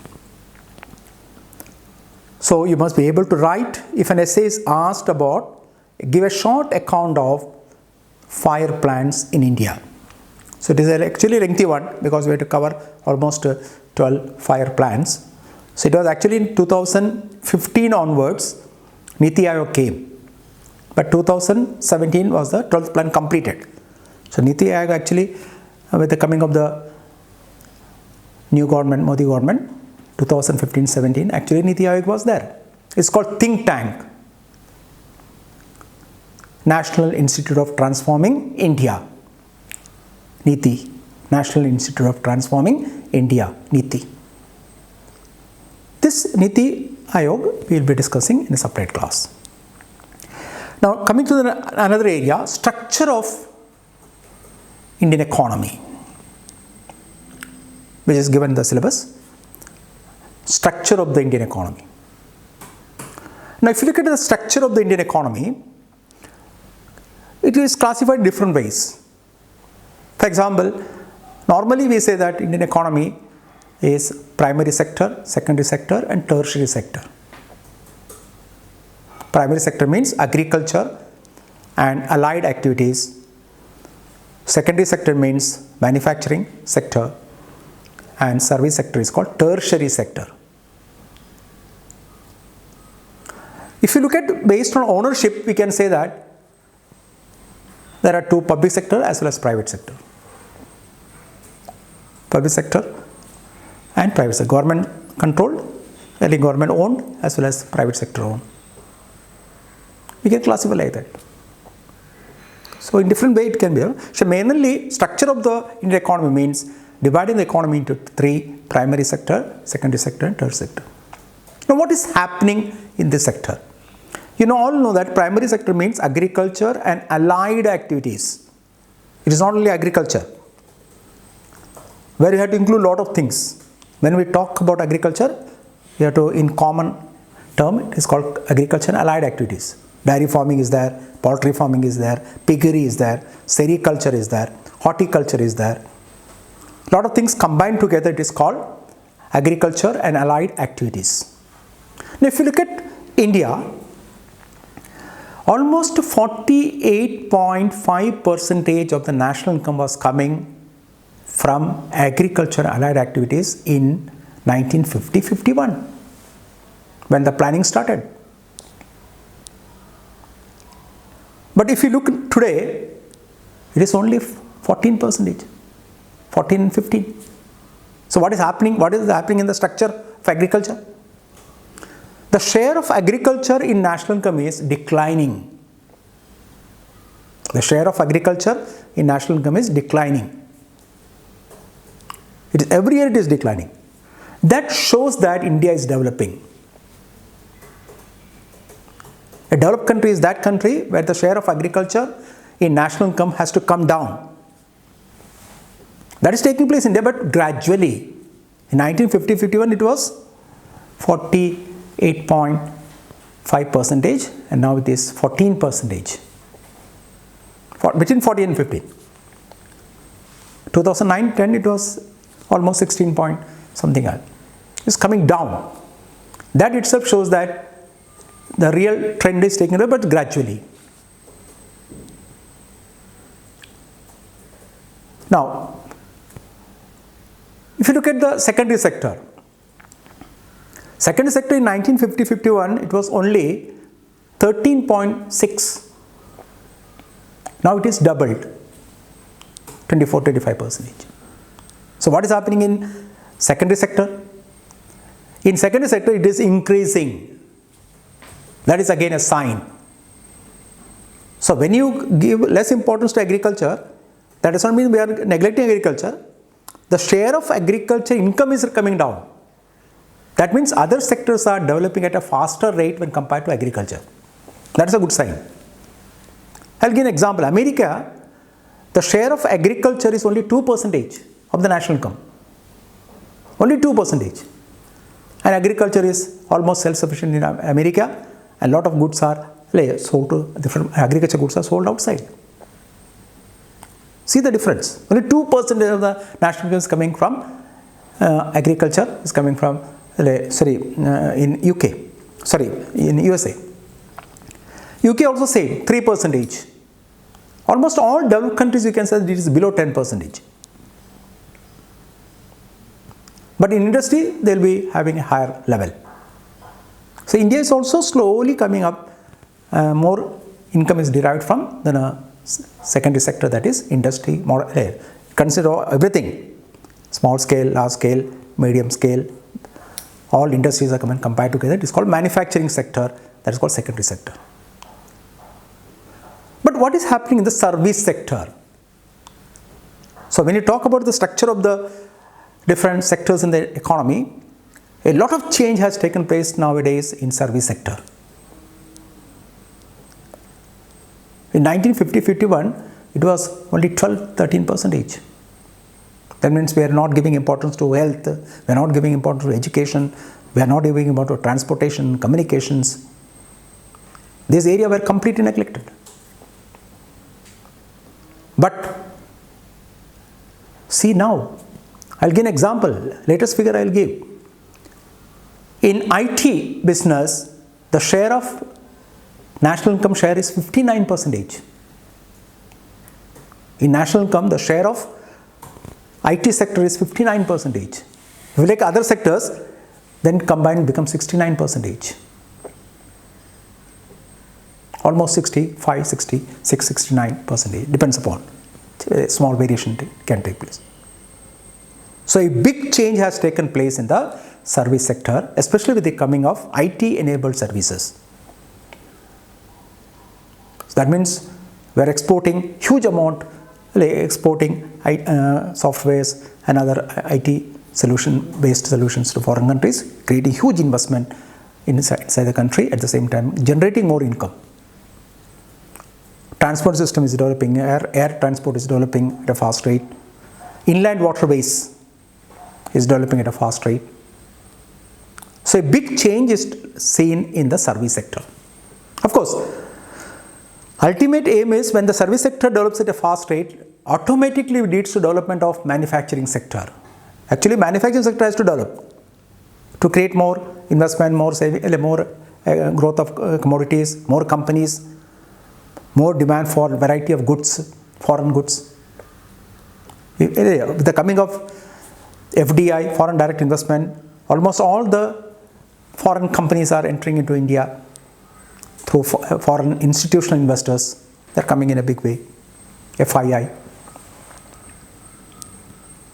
So you must be able to write, if an essay is asked about, give a short account of fire plants in India. So it is actually a lengthy one because we have to cover almost 12 fire plants. So it was actually in 2015 onwards, Niti Aayog came. But 2017 was the 12th plan completed. So Niti Aayog actually, with the coming of the new government, Modi government, 2015-17, actually Niti Aayog was there. It's called think tank. National Institute of Transforming India. Niti. National Institute of Transforming India. Niti. This Niti Aayog we will be discussing in a separate class. Now coming to another area, structure of Indian economy, which is given in the syllabus. Structure of the Indian economy. Now if you look at the structure of the Indian economy, it is classified in different ways. For example, normally we say that Indian economy is primary sector, secondary sector and tertiary sector. Primary sector means agriculture and allied activities. Secondary sector means manufacturing sector, and service sector is called tertiary sector. If you look at based on ownership, we can say that there are 2 public sector as well as private sector. Public sector and private sector, government controlled, government owned as well as private sector owned. We can classify like that. So in different way it can be. So mainly structure of the Indian economy means dividing the economy into 3: primary sector, secondary sector and third sector. Now what is happening in this sector? You all know that primary sector means agriculture and allied activities. It is not only agriculture, where you have to include a lot of things. When we talk about agriculture, you have to, in common term, it is called agriculture and allied activities. Dairy farming is there, poultry farming is there, piggery is there, sericulture is there, horticulture is there. A lot of things combined together, it is called agriculture and allied activities. Now if you look at India, almost 48.5% of the national income was coming from agriculture and allied activities in 1950-51 when the planning started. But if you look today, it is only 14%, 14-15. So what is happening? What is happening in the structure of agriculture? the share of agriculture in national income is declining. The share of agriculture in national income is declining. Every year it is declining. That shows that India is developing. A developed country is that country where the share of agriculture in national income has to come down. That is taking place in India, but gradually. In 1950-51 it was 48.5% and now it is 14%. Between 40 and 50. 2009-10 it was almost 16 point something else. It's coming down. That itself shows that the real trend is taking place, but gradually. Now, if you look at the secondary sector in 1950-51 it was only 13.6. Now it is doubled, 24-25%. So what is happening in secondary sector? In secondary sector it is increasing. That is again a sign. So when you give less importance to agriculture, that does not mean we are neglecting agriculture. The share of agriculture income is coming down. That means other sectors are developing at a faster rate when compared to agriculture. That is a good sign. I'll give an example. America, the share of agriculture is only 2% of the national income. Only 2%. And agriculture is almost self-sufficient in America. A lot of goods are sold to different agriculture goods are sold outside. See the difference. Only 2% of the national income is coming from agriculture, is coming from in USA. UK also say 3%. Almost all developed countries you can say that it is below 10%. But in industry they will be having a higher level. So India is also slowly coming up. More income is derived from the secondary sector, that is industry. More consider everything: small scale, large scale, medium scale. All industries are compared together. It is called manufacturing sector. That is called secondary sector. But what is happening in the service sector? So when you talk about the structure of the different sectors in the economy, a lot of change has taken place nowadays in service sector. In 1950-51, it was only 12-13%. That means we are not giving importance to health, we are not giving importance to education, we are not giving importance to transportation, communications. These areas were completely neglected. But see now, I'll give an example, latest figure I'll give. In IT business, the share of national income share is 59%. In national income, the share of IT sector is 59%. If you take other sectors, then combined becomes 69%. Almost 65, 66, 69%. Depends upon. A small variation can take place. So a big change has taken place in the service sector, especially with the coming of IT-enabled services. So that means we are exporting huge amount, exporting softwares and other IT based solutions to foreign countries, creating huge investment inside the country, at the same time generating more income. Transport system is developing, air transport is developing at a fast rate. Inland waterways is developing at a fast rate. So a big change is seen in the service sector. Of course, ultimate aim is when the service sector develops at a fast rate, automatically leads to development of manufacturing sector. Actually, manufacturing sector has to develop to create more investment, more saving, more growth of commodities, more companies, more demand for variety of goods, foreign goods. With the coming of FDI, foreign direct investment, almost all the foreign companies are entering into India through foreign institutional investors. They are coming in a big way, FII.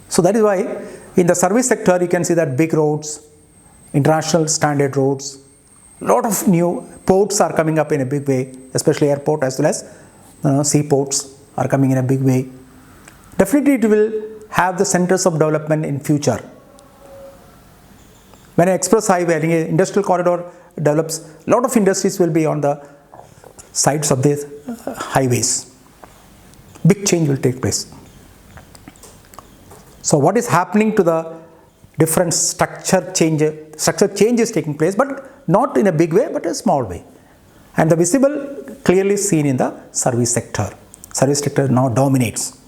So that is why in the service sector you can see that big roads, international standard roads, Lot of new ports are coming up in a big way, especially airport as well as seaports are coming in a big way. Definitely it will have the centers of development in future. When an express highway, an industrial corridor develops, a lot of industries will be on the sides of these highways. Big change will take place. So what is happening to the different structure change is taking place, but not in a big way, but a small way. And the visible clearly seen in the service sector. Service sector now dominates.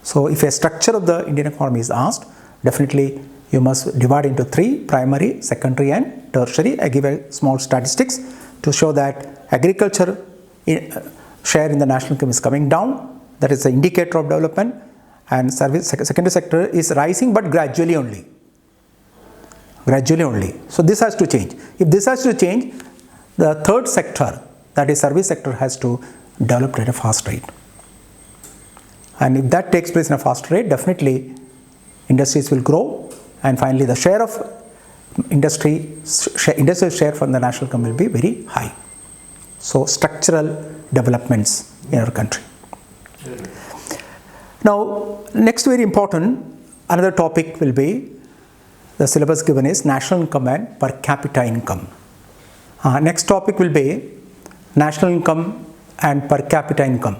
So if a structure of the Indian economy is asked, definitely you must divide into three: primary, secondary and tertiary. I give a small statistics to show that agriculture share in the national income is coming down. That is the indicator of development. And secondary sector is rising, but gradually only. Gradually only. So this has to change. If this has to change, the third sector, that is service sector, has to develop at a fast rate. And if that takes place in a fast rate, definitely industries will grow, and finally the share of industrial share from the national income will be very high. So structural developments in our country. Now, next very important, another topic will be, the syllabus given is national income and per capita income. Next topic will be national income and per capita income.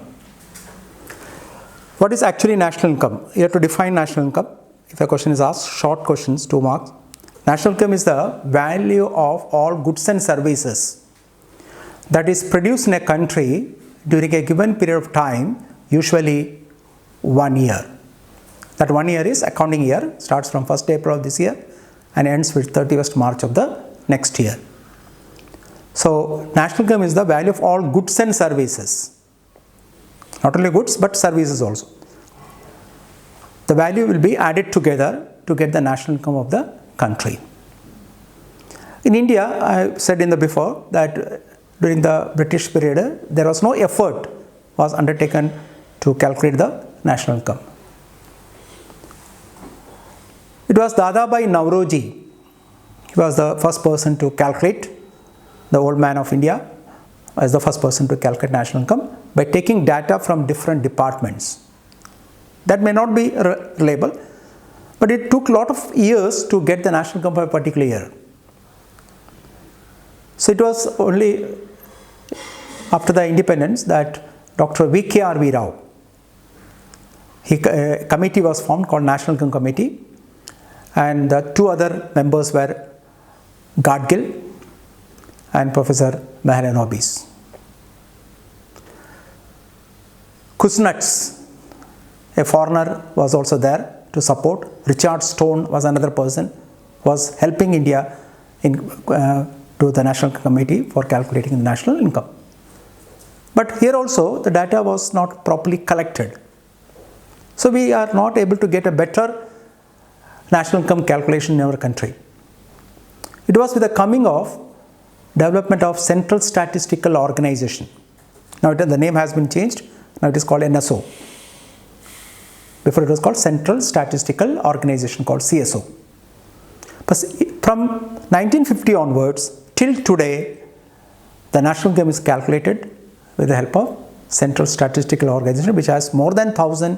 What is actually national income? You have to define national income. If a question is asked, short questions, 2 marks. National income is the value of all goods and services that is produced in a country during a given period of time, usually 1 year. That 1 year is accounting year, starts from 1st April of this year and ends with 31st March of the next year. So national income is the value of all goods and services. Not only goods but services also. The value will be added together to get the national income of the country. In India, I said in the before that during the British period, there was no effort was undertaken to calculate the national income. It was Dadabhai Nauroji. He was the first person to calculate, the old man of India, as the first person to calculate national income by taking data from different departments. That may not be reliable, but it took a lot of years to get the national income for a particular year. So it was only after the independence that Dr. V.K.R.V. Rao, a committee was formed called National Income Committee, and the 2 other members were Gadgil and Professor Mahalanobis. Kuznets, a foreigner, was also there to support. Richard Stone was another person, was helping India to the National Committee for calculating the national income. But here also the data was not properly collected. So we are not able to get a better national income calculation in our country. It was with the coming of development of Central Statistical Organization. Now the name has been changed. Now it is called NSO. Before it was called Central Statistical Organization, called CSO. But from 1950 onwards till today, the national income is calculated with the help of Central Statistical Organization, which has more than 1,000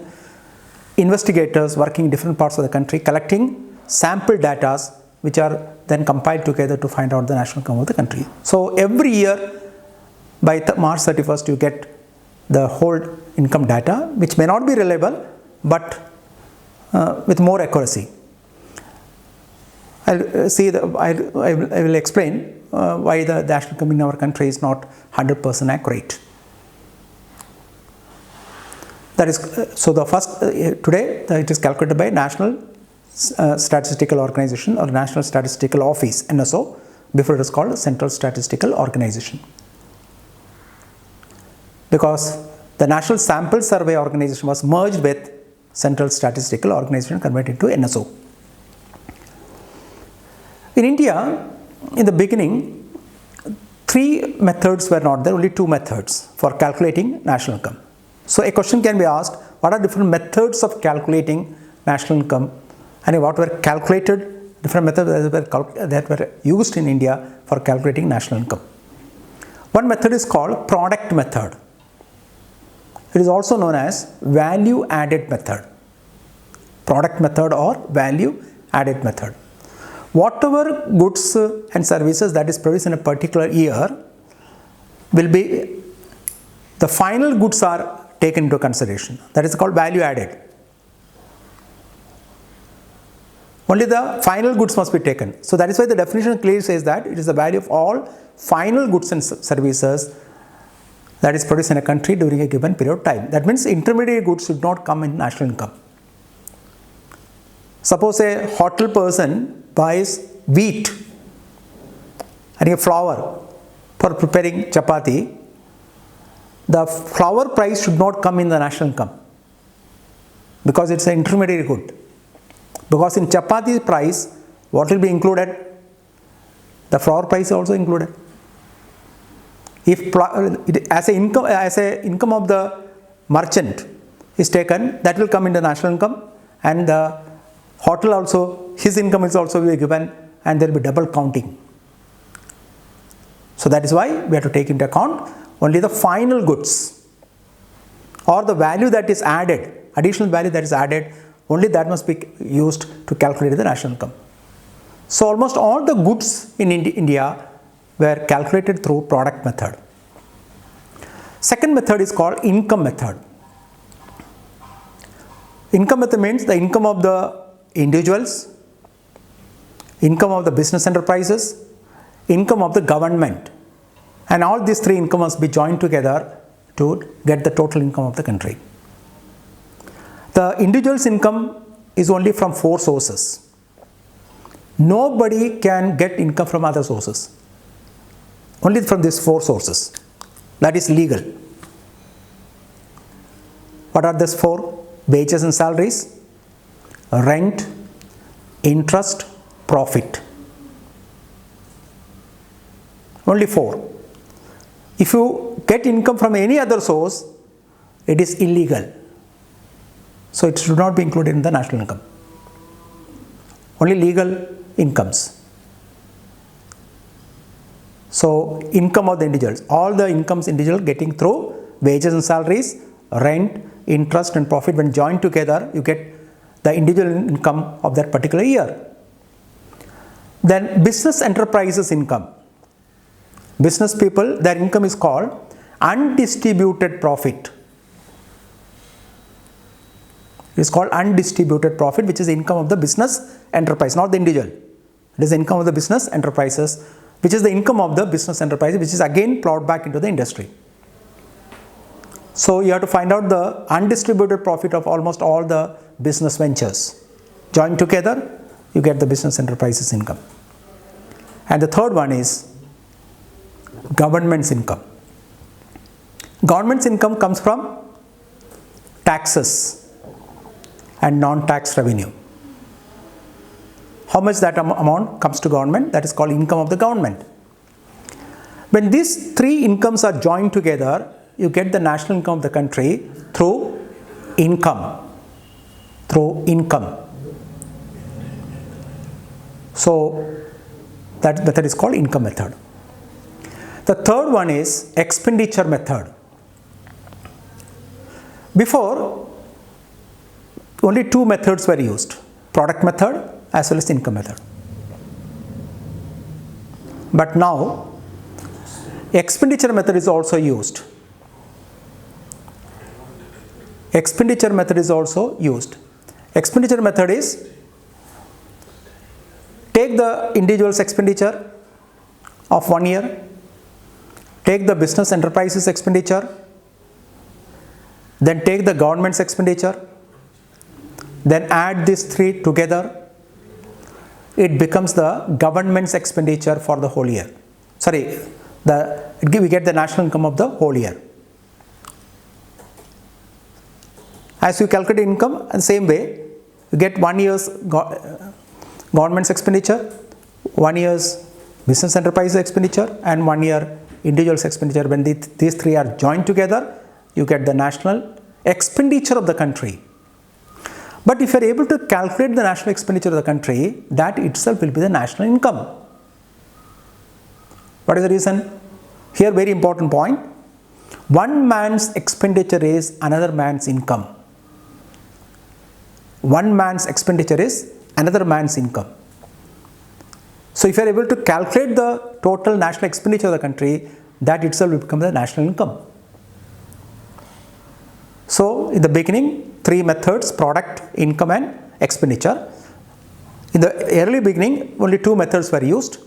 investigators working in different parts of the country, collecting sample data which are then compiled together to find out the national income of the country. So every year by March 31st you get the whole income data, which may not be reliable but with more accuracy. I will explain why the national income in our country is not 100% accurate. That is, so the first, today it is calculated by National Statistical Organization or National Statistical Office, NSO. Before it was called Central Statistical Organization. Because the National Sample Survey Organization was merged with Central Statistical Organization, converted to NSO. In India, in the beginning, 3 methods were not there, only 2 methods for calculating national income. So a question can be asked, what are different methods of calculating national income and what were calculated different methods that were used in India for calculating national income. One method is called product method. It is also known as value added method. Product method or value added method. Whatever goods and services that is produced in a particular year will be, the final goods are taken into consideration. That is called value added. Only the final goods must be taken. So that is why the definition clearly says that it is the value of all final goods and services that is produced in a country during a given period of time. That means intermediate goods should not come in national income. Suppose a hotel person buys wheat and a flour for preparing chapati. The flour price should not come in the national income because it's an intermediate good. Because in chapati price, what will be included? The flour price is also included. If as a income of the merchant is taken, that will come into national income, and the hotel also, his income is also be given, and there will be double counting. So that is why we have to take into account only the final goods or the value that is added, additional value that is added, only that must be used to calculate the national income. So almost all the goods in India were calculated through product method. Second method is called income method. Income method means the income of the individuals, income of the business enterprises, income of the government, and all these three income must be joined together to get the total income of the country. The individual's income is only from 4 sources. Nobody can get income from other sources. Only from these 4 sources. That is legal. What are these 4? Wages and salaries, rent, interest, profit. Only 4. If you get income from any other source, it is illegal. So it should not be included in the national income. Only legal incomes. So income of the individuals, all the incomes individual getting through wages and salaries, rent, interest and profit, when joined together, you get the individual income of that particular year. Then business enterprises income. Business people, their income is called undistributed profit. It is called undistributed profit, which is the income of the business enterprise, not the individual. It is the income of the business enterprises, which is the income of the business enterprise, which is again plowed back into the industry. So you have to find out the undistributed profit of almost all the business ventures. Joined together, you get the business enterprises income. And the third one is government's income. Government's income comes from taxes and non-tax revenue. How much that amount comes to government? That is called income of the government. When these 3 incomes are joined together, you get the national income of the country through income. Through income. So that method is called income method. The third one is expenditure method. Before, only 2 methods were used, product method as well as income method. But now, expenditure method is also used. Expenditure method is also used. Expenditure method is, take the individual's expenditure of 1 year, take the business enterprises expenditure, then take the government's expenditure, then add these 3 together, it becomes the government's expenditure for the whole year. Sorry, we get the national income of the whole year. As you calculate income, in the same way, you get 1 year's government's expenditure, 1 year's business enterprise expenditure, and 1 year individual's expenditure. When these 3 are joined together, you get the national expenditure of the country. But if you are able to calculate the national expenditure of the country, that itself will be the national income. What is the reason? Here, very important point. One man's expenditure is another man's income. One man's expenditure is another man's income. So if you are able to calculate the total national expenditure of the country, that itself will become the national income. So in the beginning, three methods: product, income and expenditure. In the early beginning, only two methods were used.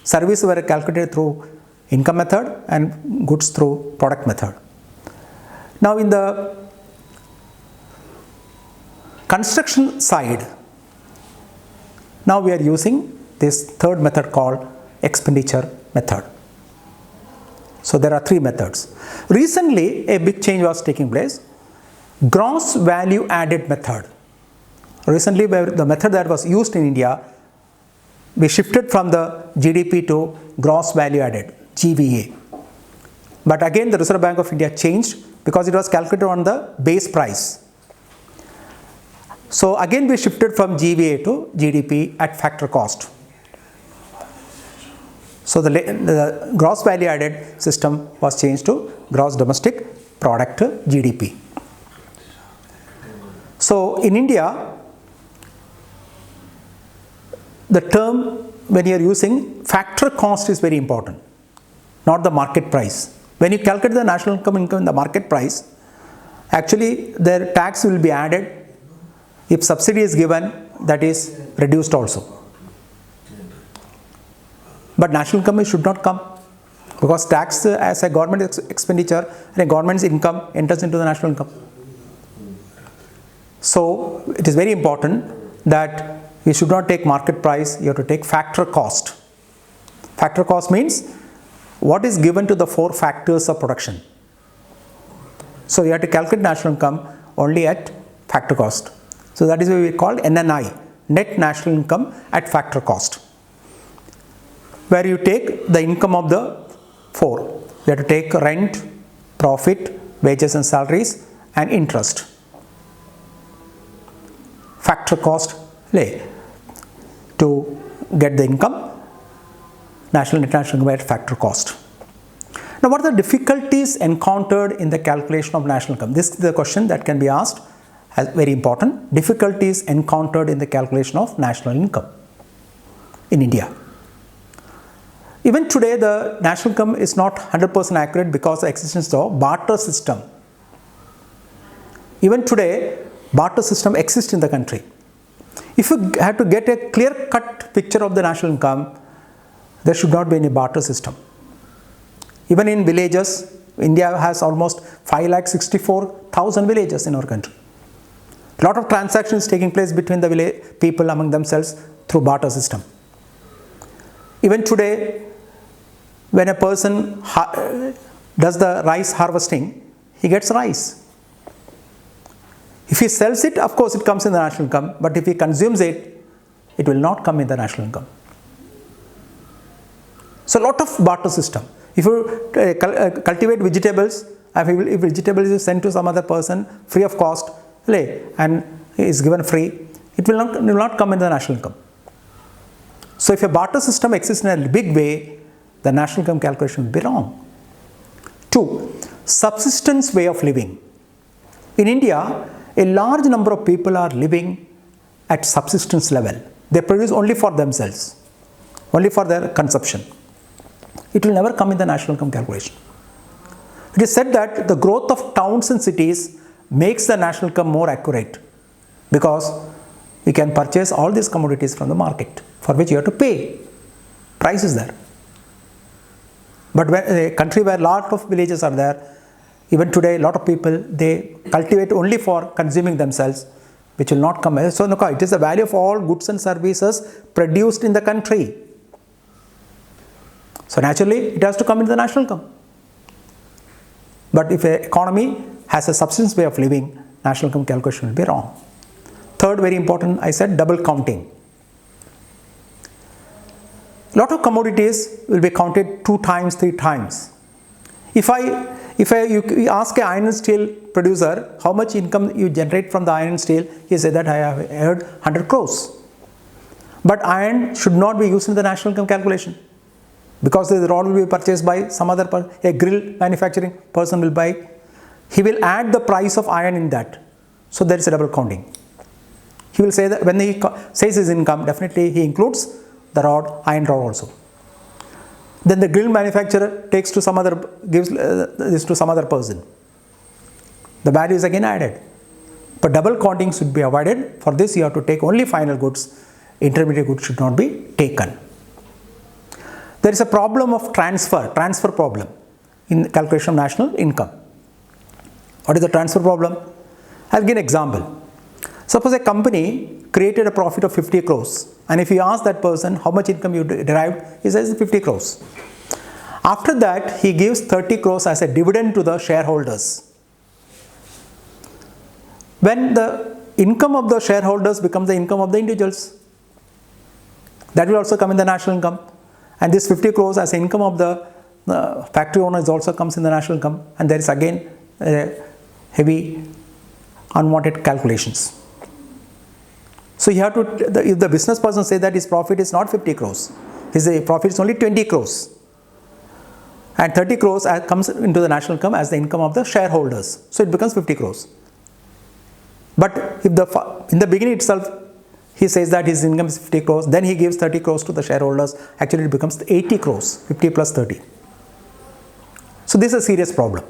Services were calculated through income method and goods through product method. Now in the construction side, now we are using this third method called expenditure method. So there are three methods. Recently, a big change was taking place. Gross value added method. Recently, the method that was used in India, we shifted from the GDP to gross value added, GVA. But again, the Reserve Bank of India changed because it was calculated on the base price. So again, we shifted from GVA to GDP at factor cost. So the gross value added system was changed to gross domestic product, GDP. So in India, the term when you are using factor cost is very important, not the market price. When you calculate the national income in the market price, actually their tax will be added. If subsidy is given, that is reduced also. But national income should not come, because tax as a government expenditure and a government's income enters into the national income. So it is very important that you should not take market price, you have to take factor cost. Factor cost means what is given to the four factors of production. So you have to calculate national income only at factor cost. So that is what we call NNI, net national income at factor cost, where you take the income of the four. You have to take rent, profit, wages and salaries and interest. Factor cost to get the income, national income at factor cost. Now, what are the difficulties encountered in the calculation of national income? This is the question that can be asked, as very important. Difficulties encountered in the calculation of national income in India. Even today, the national income is not 100% accurate because of the existence of barter system. Even today, barter system exists in the country. If you have to get a clear-cut picture of the national income, there should not be any barter system. Even in villages, India has almost 5,64,000 villages in our country. A lot of transactions taking place between the village people among themselves through barter system. Even today, when a person does the rice harvesting, he gets rice. If he sells it, of course it comes in the national income, but if he consumes it, it will not come in the national income. So a lot of barter system. If you cultivate vegetables, if vegetables is sent to some other person free of cost and is given free, it will not come in the national income. So if a barter system exists in a big way, the national income calculation will be wrong. 2. Subsistence way of living. In India, a large number of people are living at subsistence level. They produce only for themselves, only for their consumption. It will never come in the national income calculation. It is said that the growth of towns and cities makes the national income more accurate, because we can purchase all these commodities from the market, for which you have to pay. Price is there. But when a country where a lot of villages are there, even today, a lot of people, they cultivate only for consuming themselves, which will not come. So, it is the value of all goods and services produced in the country. So, naturally, it has to come into the national income. But if an economy has a subsistence way of living, national income calculation will be wrong. Third, very important, I said double counting. A lot of commodities will be counted 2 times, 3 times. You ask an iron and steel producer how much income you generate from the iron and steel, he said that I have earned 100 crores. But iron should not be used in the national income calculation, because the rod will be purchased by some other person, a grill manufacturing person will buy. He will add the price of iron in that. So there is a double counting. He will say that when he says his income, definitely he includes the rod, iron rod also. Then the grill manufacturer takes to some other, gives this to some other person. The value is again added. But double counting should be avoided. For this you have to take only final goods. Intermediate goods should not be taken. There is a problem of transfer problem in calculation of national income. What is the transfer problem? I'll give an example. Suppose a company created a profit of 50 crores, and if you ask that person how much income you derived, he says 50 crores. After that, he gives 30 crores as a dividend to the shareholders. When the income of the shareholders becomes the income of the individuals, that will also come in the national income. And this 50 crores as income of the factory owners also comes in the national income, and there is again heavy unwanted calculations. So you have to, if the business person says that his profit is not 50 crores, his profit is only 20 crores, and 30 crores comes into the national income as the income of the shareholders, so it becomes 50 crores. But if in the beginning itself he says that his income is 50 crores, then he gives 30 crores to the shareholders, actually it becomes 80 crores, 50 plus 30. So this is a serious problem.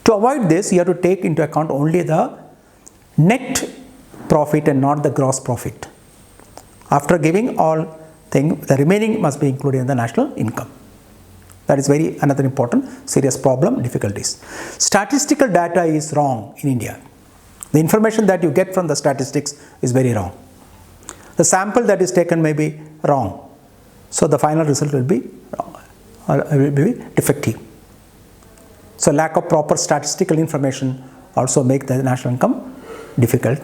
To avoid this, you have to take into account only the net profit and not the gross profit. After giving all things, the remaining must be included in the national income. That is another important serious problem, difficulties. Statistical data is wrong in India. The information that you get from the statistics is very wrong. The sample that is taken may be wrong. So the final result will be wrong, or will be defective. So lack of proper statistical information also make the national income difficult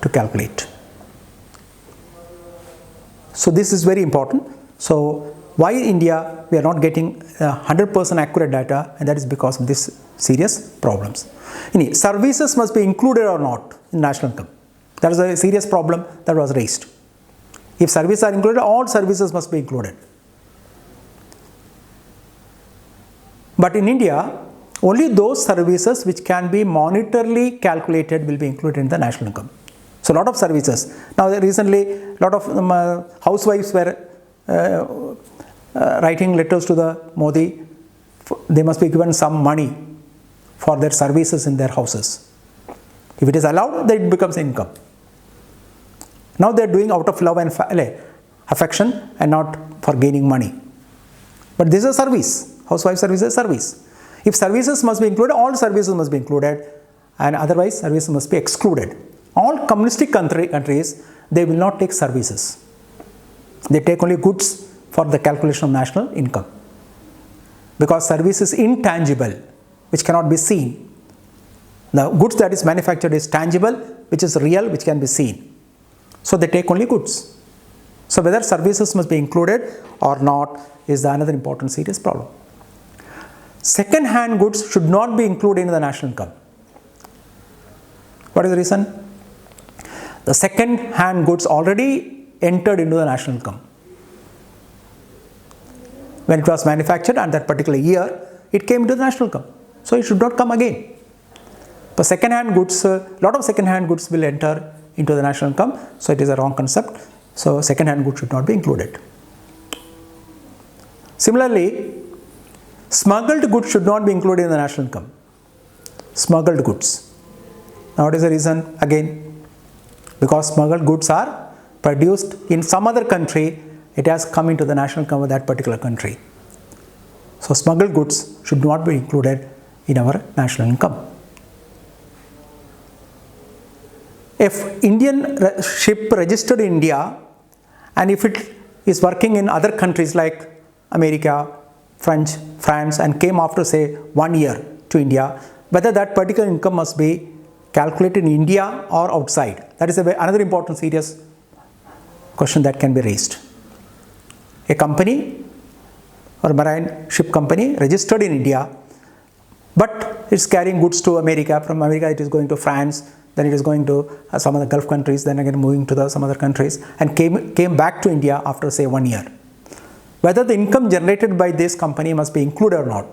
to calculate. So this is very important. So why in India we are not getting 100% accurate data, and that is because of these serious problems. Services must be included or not in national income. That is a serious problem that was raised. If services are included, all services must be included. But in India, only those services which can be monetarily calculated will be included in the national income. So a lot of services. Now recently, a lot of housewives were writing letters to the Modi. They must be given some money for their services in their houses. If it is allowed, then it becomes income. Now they are doing out of love and affection and not for gaining money. But this is a service. Housewife service is a service. If services must be included, all services must be included, and otherwise services must be excluded. All communistic countries, they will not take services. They take only goods for the calculation of national income. Because service is intangible, which cannot be seen. The goods that is manufactured is tangible, which is real, which can be seen. So they take only goods. So whether services must be included or not is another important serious problem. Second-hand goods should not be included in the national income. What is the reason? The second-hand goods already entered into the national income. When it was manufactured and that particular year, it came into the national income. So it should not come again. But second-hand goods, a lot of second-hand goods will enter into the national income. So it is a wrong concept. So second-hand goods should not be included. Similarly, smuggled goods should not be included in the national income. Smuggled goods. Now what is the reason? Again, because smuggled goods are produced in some other country, it has come into the national income of that particular country. So smuggled goods should not be included in our national income. If Indian ship registered in India, and if it is working in other countries like America, France, and came after say 1 year to India, whether that particular income must be calculated in India or outside. That is another important serious question that can be raised. A company or marine ship company registered in India, but it's carrying goods to America. From America it is going to France, then it is going to some of the Gulf countries, then again moving to some other countries, and came back to India after say 1 year. Whether the income generated by this company must be included or not.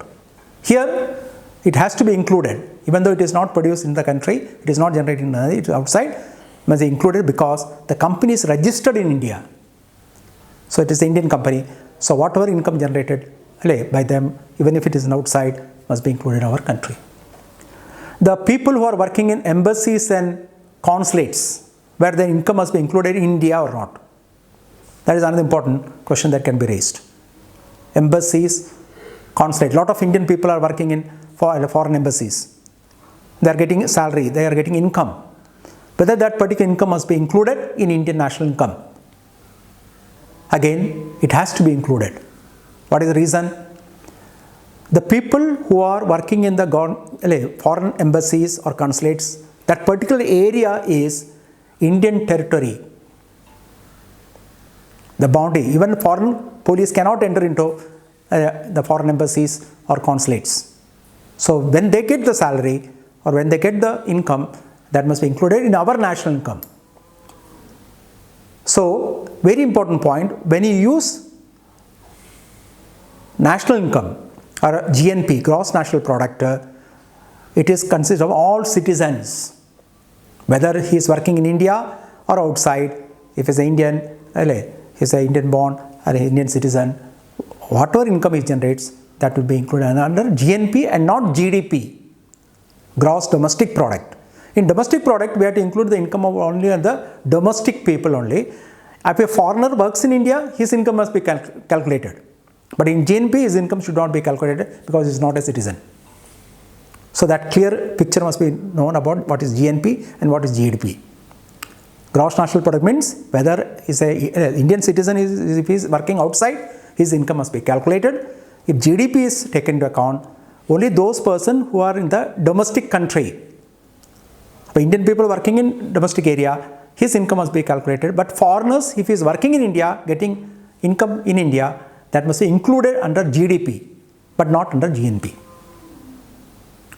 Here it has to be included, even though it is not produced in the country, it is not generated in it is outside, must be included because the company is registered in India. So it is an Indian company. So whatever income generated by them, even if it is outside, must be included in our country. The people who are working in embassies and consulates, where the income must be included in India or not. That is another important question that can be raised. Embassies, consulate. Lot of Indian people are working in foreign embassies. They are getting salary, they are getting income. Whether that particular income must be included in Indian national income. Again, it has to be included. What is the reason? The people who are working in the foreign embassies or consulates, that particular area is Indian territory. The boundary, even foreign police cannot enter into the foreign embassies or consulates. So when they get the salary or when they get the income, that must be included in our national income. So very important point, when you use national income or GNP, gross national product, it is consists of all citizens, whether he is working in India or outside. If he is an Indian, he is an Indian born or an Indian citizen, whatever income he generates, that will be included under GNP and not GDP, gross domestic product. In domestic product, we have to include the income of only the domestic people only. If a foreigner works in India, his income must be calculated. But in GNP, his income should not be calculated because he is not a citizen. So that clear picture must be known about what is GNP and what is GDP. Gross national product means whether he is an Indian citizen, if he is working outside, his income must be calculated. If GDP is taken into account, only those persons who are in the domestic country, Indian people working in domestic area, his income must be calculated. But foreigners, if he is working in India, getting income in India, that must be included under GDP, but not under GNP.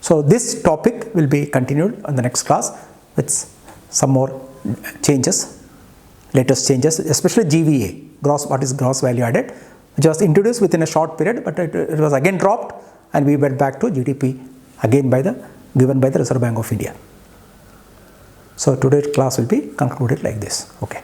So this topic will be continued in the next class with some more changes, latest changes, especially GVA, what is gross value added, which was introduced within a short period, but it was again dropped, and we went back to GDP again given by the Reserve Bank of India. So today's class will be concluded like this. Okay.